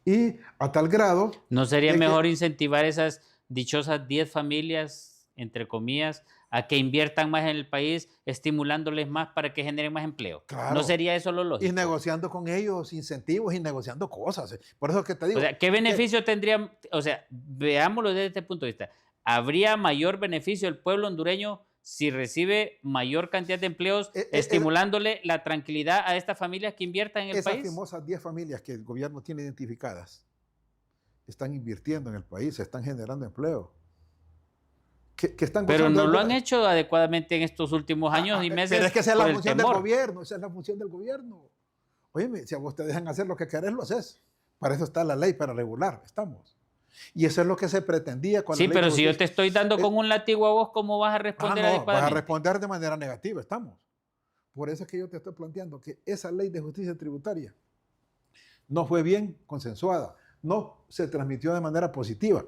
Y a tal grado... ¿No sería mejor incentivar esas dichosas 10 familias, entre comillas, a que inviertan más en el país, estimulándoles más para que generen más empleo? Claro. ¿No sería eso lo lógico? Y negociando con ellos incentivos y negociando cosas. Por eso es que te digo... O sea, ¿qué beneficio tendría? O sea, veámoslo desde este punto de vista. ¿Habría mayor beneficio el pueblo hondureño si recibe mayor cantidad de empleos, estimulándole la tranquilidad a estas familias que inviertan en el país? Esas famosas 10 familias que el gobierno tiene identificadas están invirtiendo en el país, están generando empleo. Que están pero no lo han hecho adecuadamente en estos últimos años y meses. Pero es que esa es la función del gobierno, esa es la función del gobierno. Óyeme, si a vos te dejan hacer lo que querés, lo haces. Para eso está la ley, para regular, estamos. Y eso es lo que se pretendía con la ley. Sí, pero si yo te estoy dando con un látigo a vos, ¿cómo vas a responder adecuadamente? Vas a responder de manera negativa, estamos. Por eso es que yo te estoy planteando que esa ley de justicia tributaria no fue bien consensuada, no se transmitió de manera positiva,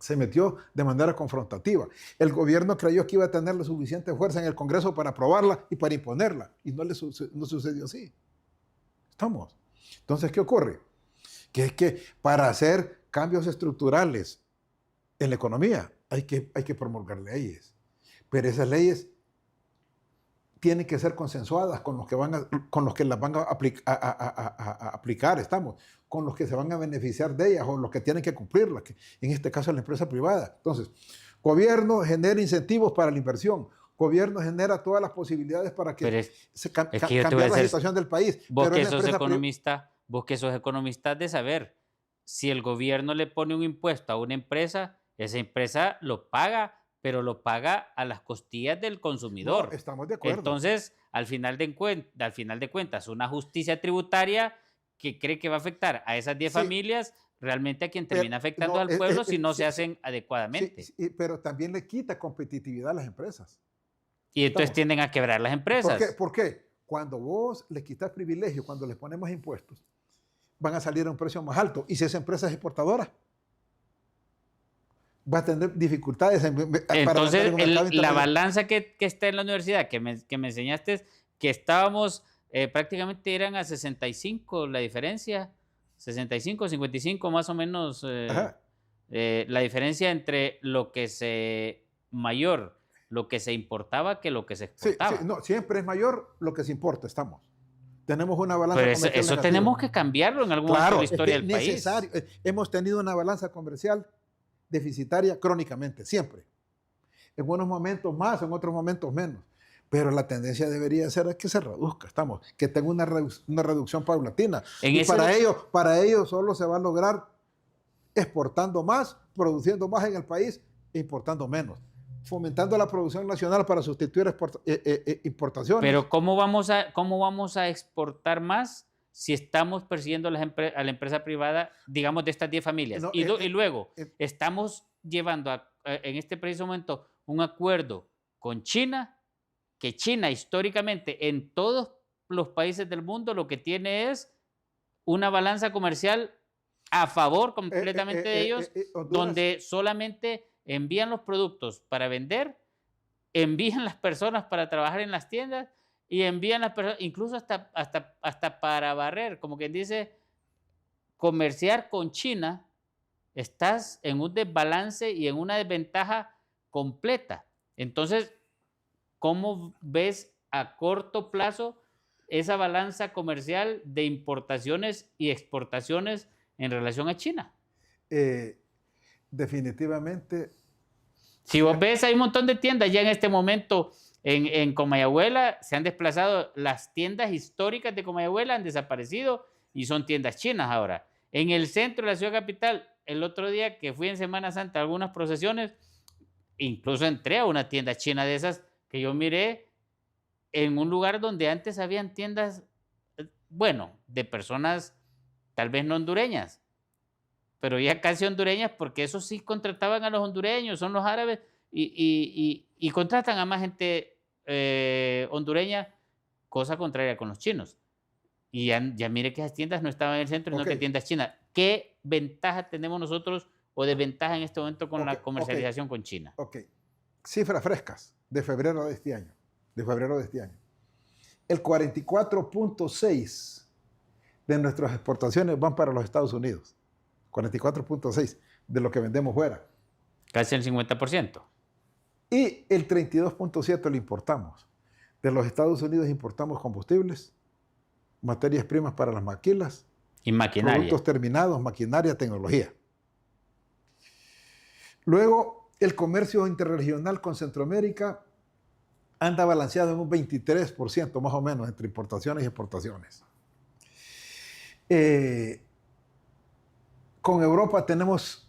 se metió de manera confrontativa. El gobierno creyó que iba a tener la suficiente fuerza en el Congreso para aprobarla y para imponerla, y no sucedió así. Estamos. Entonces, ¿qué ocurre? Que es que para hacer cambios estructurales en la economía hay que promulgar leyes. Pero esas leyes tienen que ser consensuadas con los que las van a aplicar, con los que se van a beneficiar de ellas o los que tienen que cumplirlas, que en este caso es la empresa privada. Entonces, gobierno genera incentivos para la inversión, gobierno genera todas las posibilidades para que cambie la situación del país. Vos que sos economista de saber, si el gobierno le pone un impuesto a una empresa, esa empresa lo paga, pero lo paga a las costillas del consumidor. No, estamos de acuerdo. Entonces, al final de cuentas, una justicia tributaria que cree que va a afectar a esas 10 familias, realmente a quien termina afectando al pueblo si no se hacen adecuadamente. Sí, pero también le quita competitividad a las empresas. Y entonces tienden a quebrar las empresas. ¿Por qué? Cuando vos les quitas privilegios, cuando les ponemos impuestos, van a salir a un precio más alto. Y si esa empresa es exportadora, va a tener dificultades entonces la balanza que está en la universidad que me enseñaste, que estábamos prácticamente eran a 65 la diferencia, 65, 55 más o menos, la diferencia entre lo que se importaba que lo que se exportaba. Sí, no, siempre es mayor lo que se importa, tenemos una balanza comercial. Pero eso tenemos que cambiarlo en algún momento de la historia del país. Hemos tenido una balanza comercial deficitaria crónicamente, siempre. En unos momentos más, en otros momentos menos. Pero la tendencia debería ser que se reduzca, que tenga una reducción paulatina. Y para ello solo se va a lograr exportando más, produciendo más en el país e importando menos. Fomentando la producción nacional para sustituir importaciones. Pero ¿cómo vamos a exportar más si estamos persiguiendo a la empresa privada, digamos, de estas 10 familias? Y luego estamos llevando en este preciso momento un acuerdo con China, que China históricamente en todos los países del mundo lo que tiene es una balanza comercial a favor completamente de ellos, donde solamente envían los productos para vender, envían las personas para trabajar en las tiendas y envían las personas, incluso hasta para barrer, como quien dice, comerciar con China, estás en un desbalance y en una desventaja completa. Entonces, ¿cómo ves a corto plazo esa balanza comercial de importaciones y exportaciones en relación a China? Definitivamente. Si vos ves, hay un montón de tiendas ya en este momento en Comayagüela, se han desplazado, las tiendas históricas de Comayagüela han desaparecido y son tiendas chinas ahora. En el centro de la ciudad capital, el otro día que fui en Semana Santa a algunas procesiones, incluso entré a una tienda china de esas que yo miré en un lugar donde antes habían tiendas, bueno, de personas tal vez no hondureñas, pero ya casi hondureñas, porque eso sí contrataban a los hondureños, son los árabes, y contratan a más gente hondureña, cosa contraria con los chinos. Y ya mire que esas tiendas no estaban en el centro, sino que tiendas chinas. ¿Qué ventaja tenemos nosotros o desventaja en este momento con la comercialización con China? Cifras frescas de febrero de este año. El 44.6% de nuestras exportaciones van para los Estados Unidos. 44.6% de lo que vendemos fuera. Casi el 50%. Y el 32.7% lo importamos. De los Estados Unidos importamos combustibles, materias primas para las maquilas, y maquinaria. Productos terminados, maquinaria, tecnología. Luego, el comercio interregional con Centroamérica anda balanceado en un 23% más o menos entre importaciones y exportaciones. Con Europa tenemos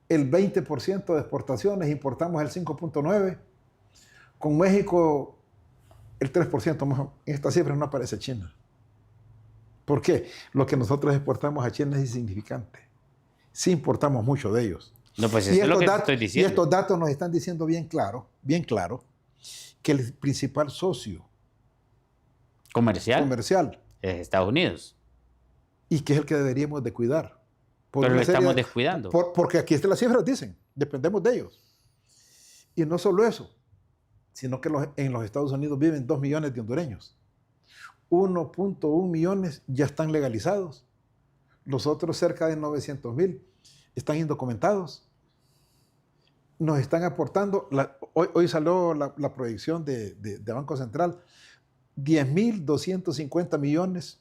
el 20% de exportaciones, importamos el 5.9%. Con México, el 3% más. En esta cifra no aparece China. ¿Por qué? Lo que nosotros exportamos a China es insignificante. Sí importamos mucho de ellos. No, pues eso es lo que estoy diciendo. Y estos datos nos están diciendo bien claro, que el principal socio comercial es Estados Unidos. Y que es el que deberíamos de cuidar. Pero lo estamos descuidando. Porque aquí las cifras dicen, dependemos de ellos. Y no solo eso, sino que en los Estados Unidos viven 2 millones de hondureños. 1.1 millones ya están legalizados. Los otros cerca de 900,000 están indocumentados. nos están aportando, hoy salió la proyección de Banco Central, 10.250 millones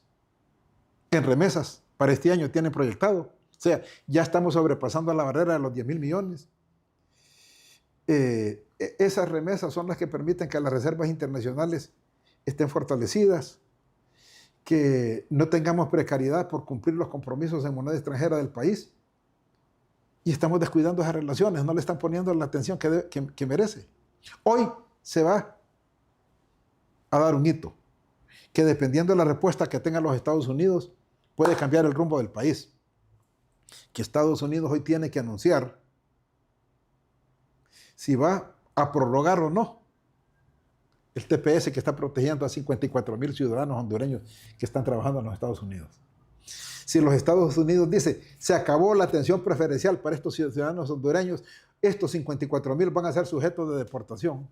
en remesas para este año tienen proyectado. O sea, ya estamos sobrepasando la barrera de los 10.000 millones. Esas remesas son las que permiten que las reservas internacionales estén fortalecidas, que no tengamos precariedad por cumplir los compromisos en moneda extranjera del país. Y estamos descuidando esas relaciones, no le están poniendo la atención que merece. Hoy se va a dar un hito, que dependiendo de la respuesta que tengan los Estados Unidos, puede cambiar el rumbo del país. Que Estados Unidos hoy tiene que anunciar si va a prorrogar o no el TPS que está protegiendo a 54,000 ciudadanos hondureños que están trabajando en los Estados Unidos. Si los Estados Unidos dice, se acabó la atención preferencial para estos ciudadanos hondureños, estos 54,000 van a ser sujetos de deportación.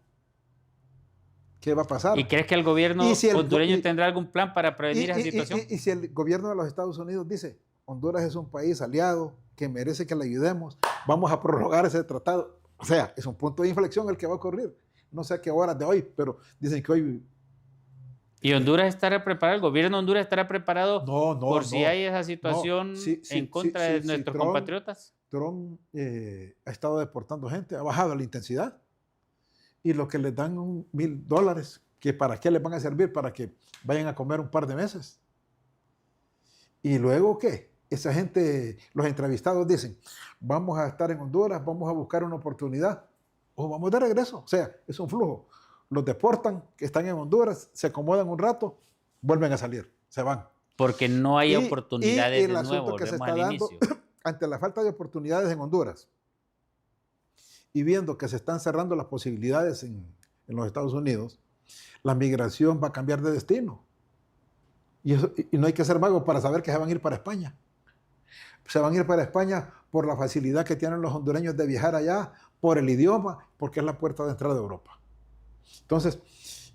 ¿Qué va a pasar? ¿Y crees que el gobierno hondureño tendrá algún plan para prevenir esa situación? Y si el gobierno de los Estados Unidos dice, Honduras es un país aliado que merece que le ayudemos, vamos a prorrogar ese tratado. O sea, es un punto de inflexión el que va a ocurrir. No sé a qué horas de hoy, pero dicen que hoy... ¿Y Honduras estará preparado? ¿El gobierno de Honduras estará preparado por si hay esa situación en contra de nuestros compatriotas? Trump ha estado deportando gente, ha bajado la intensidad. Y lo que les dan $1,000, que para qué les van a servir, para que vayan a comer un par de meses. Y luego, ¿qué? Esa gente, los entrevistados dicen, vamos a estar en Honduras, vamos a buscar una oportunidad, o vamos de regreso. O sea, es un flujo. Los deportan, que están en Honduras, se acomodan un rato, vuelven a salir, se van. Porque no hay oportunidades de nuevo, que se está dando ante la falta de oportunidades en Honduras y viendo que se están cerrando las posibilidades en los Estados Unidos, la migración va a cambiar de destino. Y no hay que ser mago para saber que se van a ir para España. Se van a ir para España por la facilidad que tienen los hondureños de viajar allá, por el idioma, porque es la puerta de entrada de Europa. Entonces,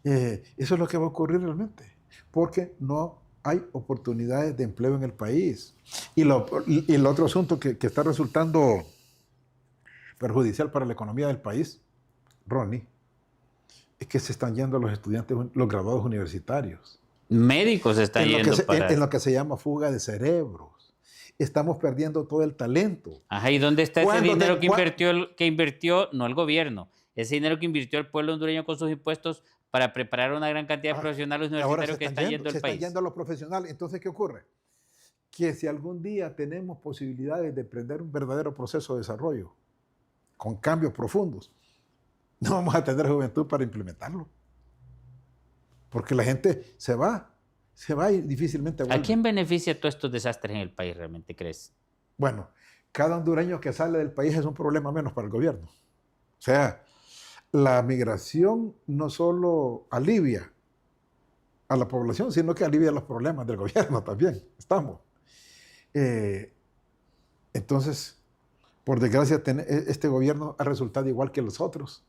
eso es lo que va a ocurrir realmente, porque no hay oportunidades de empleo en el país. Y el otro asunto que está resultando perjudicial para la economía del país, Ronnie, es que se están yendo los estudiantes, los graduados universitarios. Médicos están yendo en lo que se llama fuga de cerebros. Estamos perdiendo todo el talento. Ajá, ¿y dónde está ese dinero que invirtió, no el gobierno, ese dinero que invirtió el pueblo hondureño con sus impuestos para preparar una gran cantidad de profesionales universitarios que están yendo al país? Se están yendo a los profesionales. Entonces, ¿qué ocurre? Que si algún día tenemos posibilidades de emprender un verdadero proceso de desarrollo, con cambios profundos, no vamos a tener juventud para implementarlo. Porque la gente se va y difícilmente vuelve. ¿A quién beneficia todos estos desastres en el país realmente, crees? Bueno, cada hondureño que sale del país es un problema menos para el gobierno. O sea, la migración no solo alivia a la población, sino que alivia los problemas del gobierno también. Entonces, por desgracia, este gobierno ha resultado igual que los otros.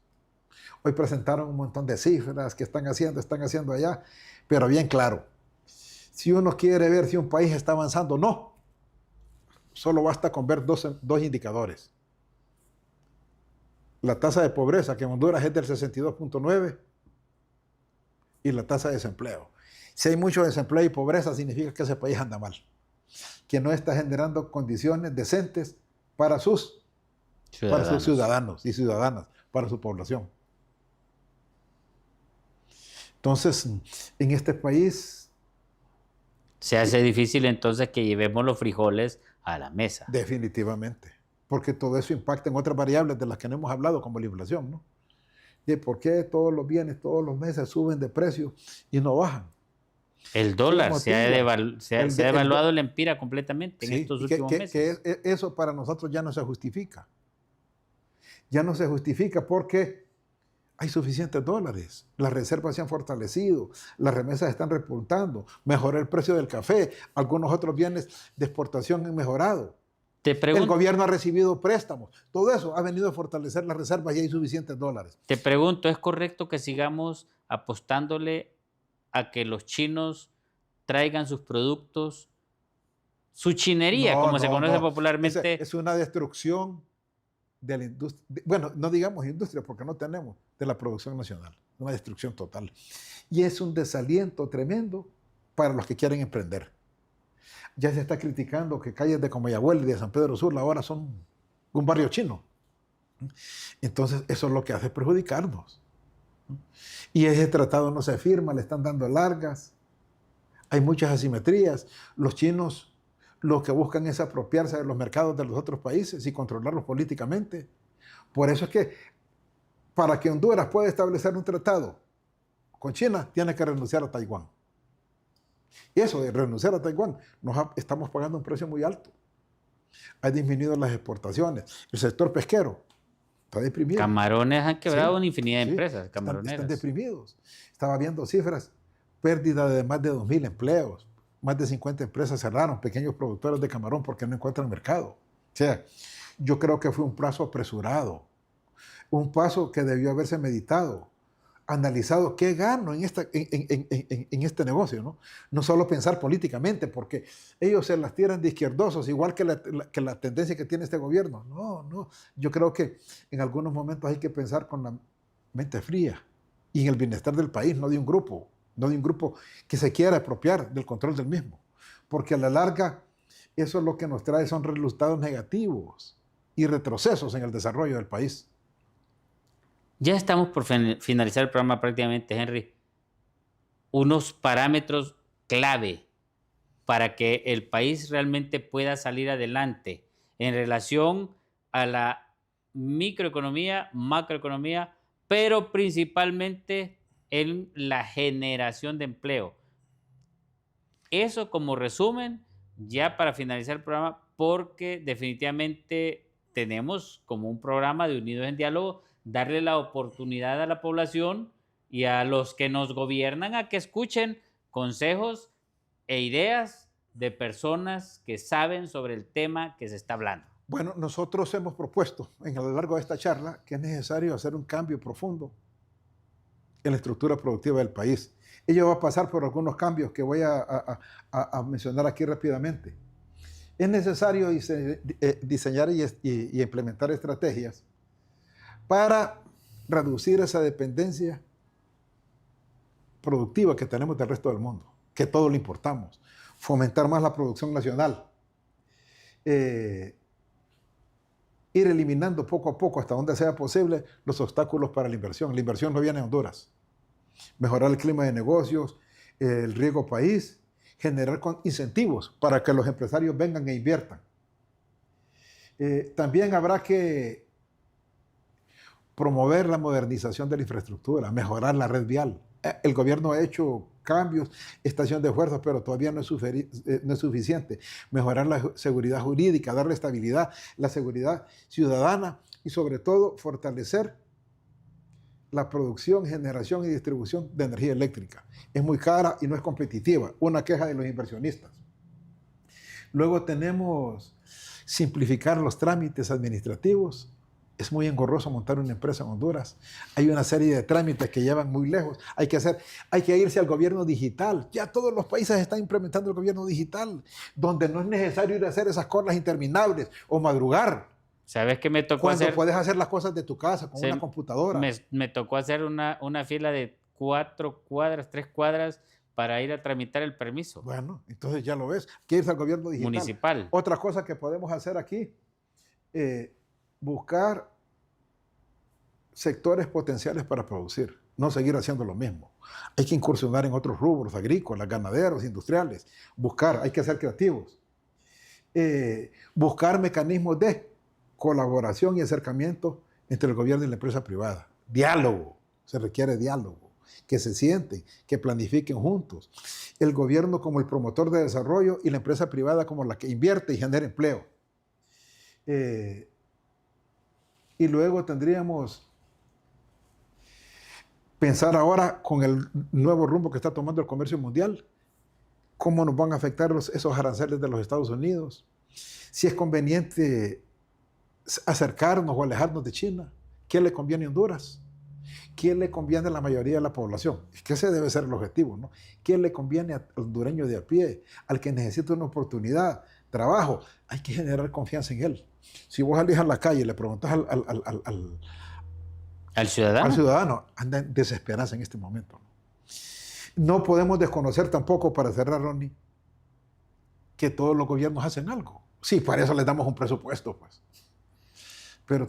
Hoy presentaron un montón de cifras que están haciendo allá, pero bien claro, si uno quiere ver si un país está avanzando, no. Solo basta con ver dos indicadores. La tasa de pobreza, que en Honduras es del 62.9, y la tasa de desempleo. Si hay mucho desempleo y pobreza, significa que ese país anda mal, que no está generando condiciones decentes para sus ciudadanos y ciudadanas, para su población. Entonces, en este país... Se hace difícil entonces que llevemos los frijoles a la mesa. Definitivamente, porque todo eso impacta en otras variables de las que no hemos hablado, como la inflación, ¿no? De por qué todos los bienes, todos los meses suben de precio y no bajan. El dólar se ha devaluado el empira completamente en estos últimos meses. Eso para nosotros ya no se justifica. Ya no se justifica porque hay suficientes dólares, las reservas se han fortalecido, las remesas están repuntando, mejoró el precio del café, algunos otros bienes de exportación han mejorado. El gobierno ha recibido préstamos, todo eso ha venido a fortalecer las reservas y hay suficientes dólares. Te pregunto, ¿es correcto que sigamos apostándole a que los chinos traigan sus productos, su chinería, como se conoce popularmente? Es una destrucción de la industria, bueno, no digamos industria porque no tenemos, de la producción nacional, una destrucción total. Y es un desaliento tremendo para los que quieren emprender. Ya se está criticando que calles de Comayagüela y de San Pedro Sula ahora son un barrio chino. Entonces, eso es lo que hace perjudicarnos. Y ese tratado no se firma, le están dando largas. Hay muchas asimetrías. Los chinos lo que buscan es apropiarse de los mercados de los otros países y controlarlos políticamente. Por eso es que para que Honduras pueda establecer un tratado con China, tiene que renunciar a Taiwán. Y eso de renunciar a Taiwán, estamos pagando un precio muy alto. Ha disminuido las exportaciones. El sector pesquero está deprimido. Camarones han quebrado Sí, una infinidad de sí, empresas camaroneras. Están deprimidos. Estaba viendo cifras, pérdida de más de 2.000 empleos. Más de 50 empresas cerraron, pequeños productores de camarón porque no encuentran mercado. O sea, yo creo que fue un paso apresurado, un paso que debió haberse meditado, analizado qué gano en este negocio, ¿no? No solo pensar políticamente, porque ellos se las tiran de izquierdosos, igual que la tendencia que tiene este gobierno. No, yo creo que en algunos momentos hay que pensar con la mente fría y en el bienestar del país, no de un grupo que se quiera apropiar del control del mismo, porque a la larga eso es lo que nos trae son resultados negativos y retrocesos en el desarrollo del país. Ya estamos por finalizar el programa prácticamente, Henry. Unos parámetros clave para que el país realmente pueda salir adelante en relación a la microeconomía, macroeconomía, pero principalmente en la generación de empleo. Eso como resumen, ya para finalizar el programa, porque definitivamente tenemos como un programa de Unidos en Diálogo, darle la oportunidad a la población y a los que nos gobiernan a que escuchen consejos e ideas de personas que saben sobre el tema que se está hablando. Bueno, nosotros hemos propuesto a lo largo de esta charla que es necesario hacer un cambio profundo en la estructura productiva del país. Ello va a pasar por algunos cambios que voy a mencionar aquí rápidamente. Es necesario diseñar y implementar estrategias para reducir esa dependencia productiva que tenemos del resto del mundo, que todo lo importamos, fomentar más la producción nacional, ir eliminando poco a poco, hasta donde sea posible, los obstáculos para la inversión. La inversión no viene a Honduras. Mejorar el clima de negocios, el riego país, generar incentivos para que los empresarios vengan e inviertan. También habrá que promover la modernización de la infraestructura, mejorar la red vial. El gobierno ha hecho cambios, estación de esfuerzos, pero todavía no es suficiente. Mejorar la seguridad jurídica, darle estabilidad, la seguridad ciudadana y sobre todo fortalecer la producción, generación y distribución de energía eléctrica. Es muy cara y no es competitiva, una queja de los inversionistas. Luego tenemos simplificar los trámites administrativos. Es muy engorroso montar una empresa en Honduras. Hay una serie de trámites que llevan muy lejos. Hay que irse al gobierno digital. Ya todos los países están implementando el gobierno digital, donde no es necesario ir a hacer esas colas interminables o madrugar. ¿Sabes qué me tocó Cuando hacer? puedes hacer las cosas de tu casa con una computadora. Me tocó hacer una fila de 4 cuadras, 3 cuadras para ir a tramitar el permiso. Bueno, entonces ya lo ves. Hay que irse al gobierno digital. Municipal. Otra cosa que podemos hacer aquí, buscar sectores potenciales para producir, no seguir haciendo lo mismo. Hay que incursionar en otros rubros, agrícolas, ganaderos, industriales. Hay que ser creativos. Buscar mecanismos de colaboración y acercamiento entre el gobierno y la empresa privada. Diálogo, se requiere diálogo, que se sienten, que planifiquen juntos. El gobierno como el promotor de desarrollo y la empresa privada como la que invierte y genera empleo. Y luego tendríamos pensar ahora con el nuevo rumbo que está tomando el comercio mundial, cómo nos van a afectar esos aranceles de los Estados Unidos, si es conveniente acercarnos o alejarnos de China, ¿qué le conviene a Honduras? ¿Qué le conviene a la mayoría de la población? Es que ese debe ser el objetivo, ¿no? ¿Qué le conviene al hondureño de a pie, al que necesita una oportunidad, trabajo? Hay que generar confianza en él. Si vos salís a la calle y le preguntas ¿Al ciudadano? al ciudadano, anda en desesperanza en este momento. No podemos desconocer tampoco, para cerrar, Ronnie, que todos los gobiernos hacen algo. Sí, para eso les damos un presupuesto, pues. Pero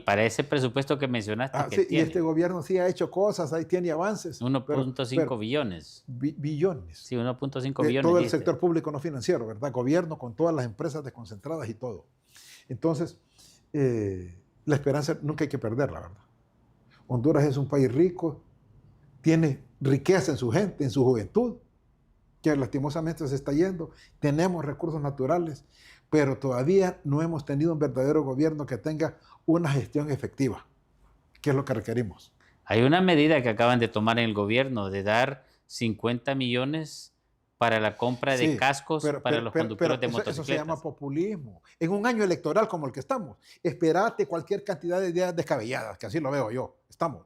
para ese presupuesto que mencionaste, que sí, tiene. y este gobierno sí ha hecho cosas, ahí tiene avances. 1.5 billones. Billones. Sí, 1.5 billones. Todo el sector público no financiero, ¿verdad? Gobierno con todas las empresas desconcentradas y todo. Entonces, la esperanza nunca hay que perderla, ¿verdad? Honduras es un país rico, tiene riqueza en su gente, en su juventud, que lastimosamente se está yendo. Tenemos recursos naturales, pero todavía no hemos tenido un verdadero gobierno que tenga una gestión efectiva, que es lo que requerimos. Hay una medida que acaban de tomar en el gobierno de dar 50 millones para la compra de cascos para los conductores de motocicletas. Eso se llama populismo. En un año electoral como el que estamos, esperate cualquier cantidad de ideas descabelladas, que así lo veo yo. Estamos.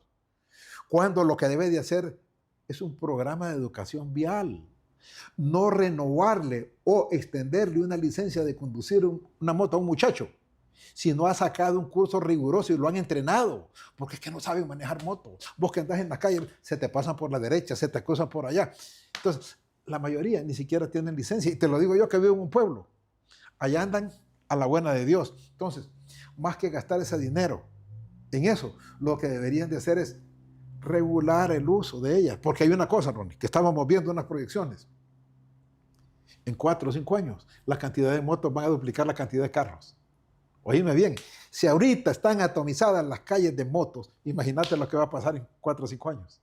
Cuando lo que debe de hacer es un programa de educación vial. No renovarle o extenderle una licencia de conducir una moto a un muchacho, si no ha sacado un curso riguroso y lo han entrenado, porque es que no saben manejar moto. Vos que andás en la calle, se te pasan por la derecha, se te cruzan por allá. Entonces, la mayoría ni siquiera tienen licencia, y te lo digo yo que vivo en un pueblo. Allá andan a la buena de Dios. Entonces, más que gastar ese dinero en eso, lo que deberían de hacer es regular el uso de ellas, porque hay una cosa, Ronnie, que estábamos viendo unas proyecciones. En 4 o 5 años, la cantidad de motos van a duplicar la cantidad de carros. Oíme bien, si ahorita están atomizadas las calles de motos, imagínate lo que va a pasar en 4 o 5 años.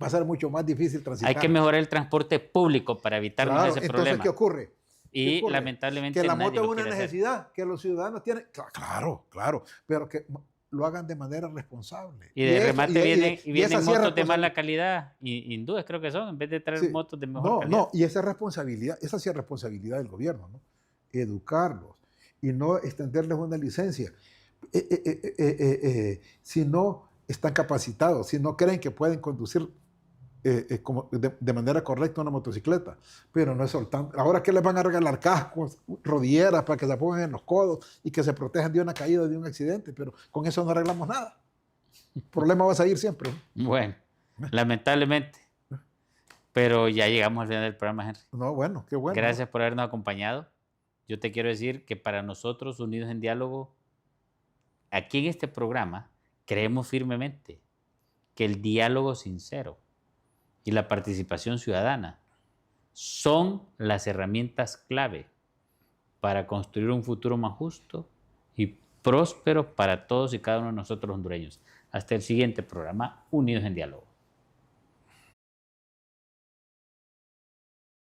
Va a ser mucho más difícil transitar. Hay que mejorar el transporte público para evitarnos ese problema. Entonces, ¿qué ocurre? Y lamentablemente que la moto es una necesidad que los ciudadanos tienen. Claro, pero que lo hagan de manera responsable. Y de remate vienen motos de mala calidad, hindúes creo que son, en vez de traer motos de mejor calidad. No, y esa sí es responsabilidad del gobierno, ¿no? Educarlos y no extenderles una licencia. Si no están capacitados, si no creen que pueden conducir de manera correcta una motocicleta, pero no es soltando. Ahora que les van a regalar cascos, rodilleras para que se pongan en los codos y que se protejan de una caída, de un accidente, pero con eso no arreglamos nada. El problema va a seguir siempre. Bueno, lamentablemente. Pero ya llegamos al final del programa, Henry. No, bueno, qué bueno. Gracias por habernos acompañado. Yo te quiero decir que para nosotros, Unidos en Diálogo, aquí en este programa, creemos firmemente que el diálogo sincero y la participación ciudadana son las herramientas clave para construir un futuro más justo y próspero para todos y cada uno de nosotros hondureños. Hasta el siguiente programa, Unidos en Diálogo.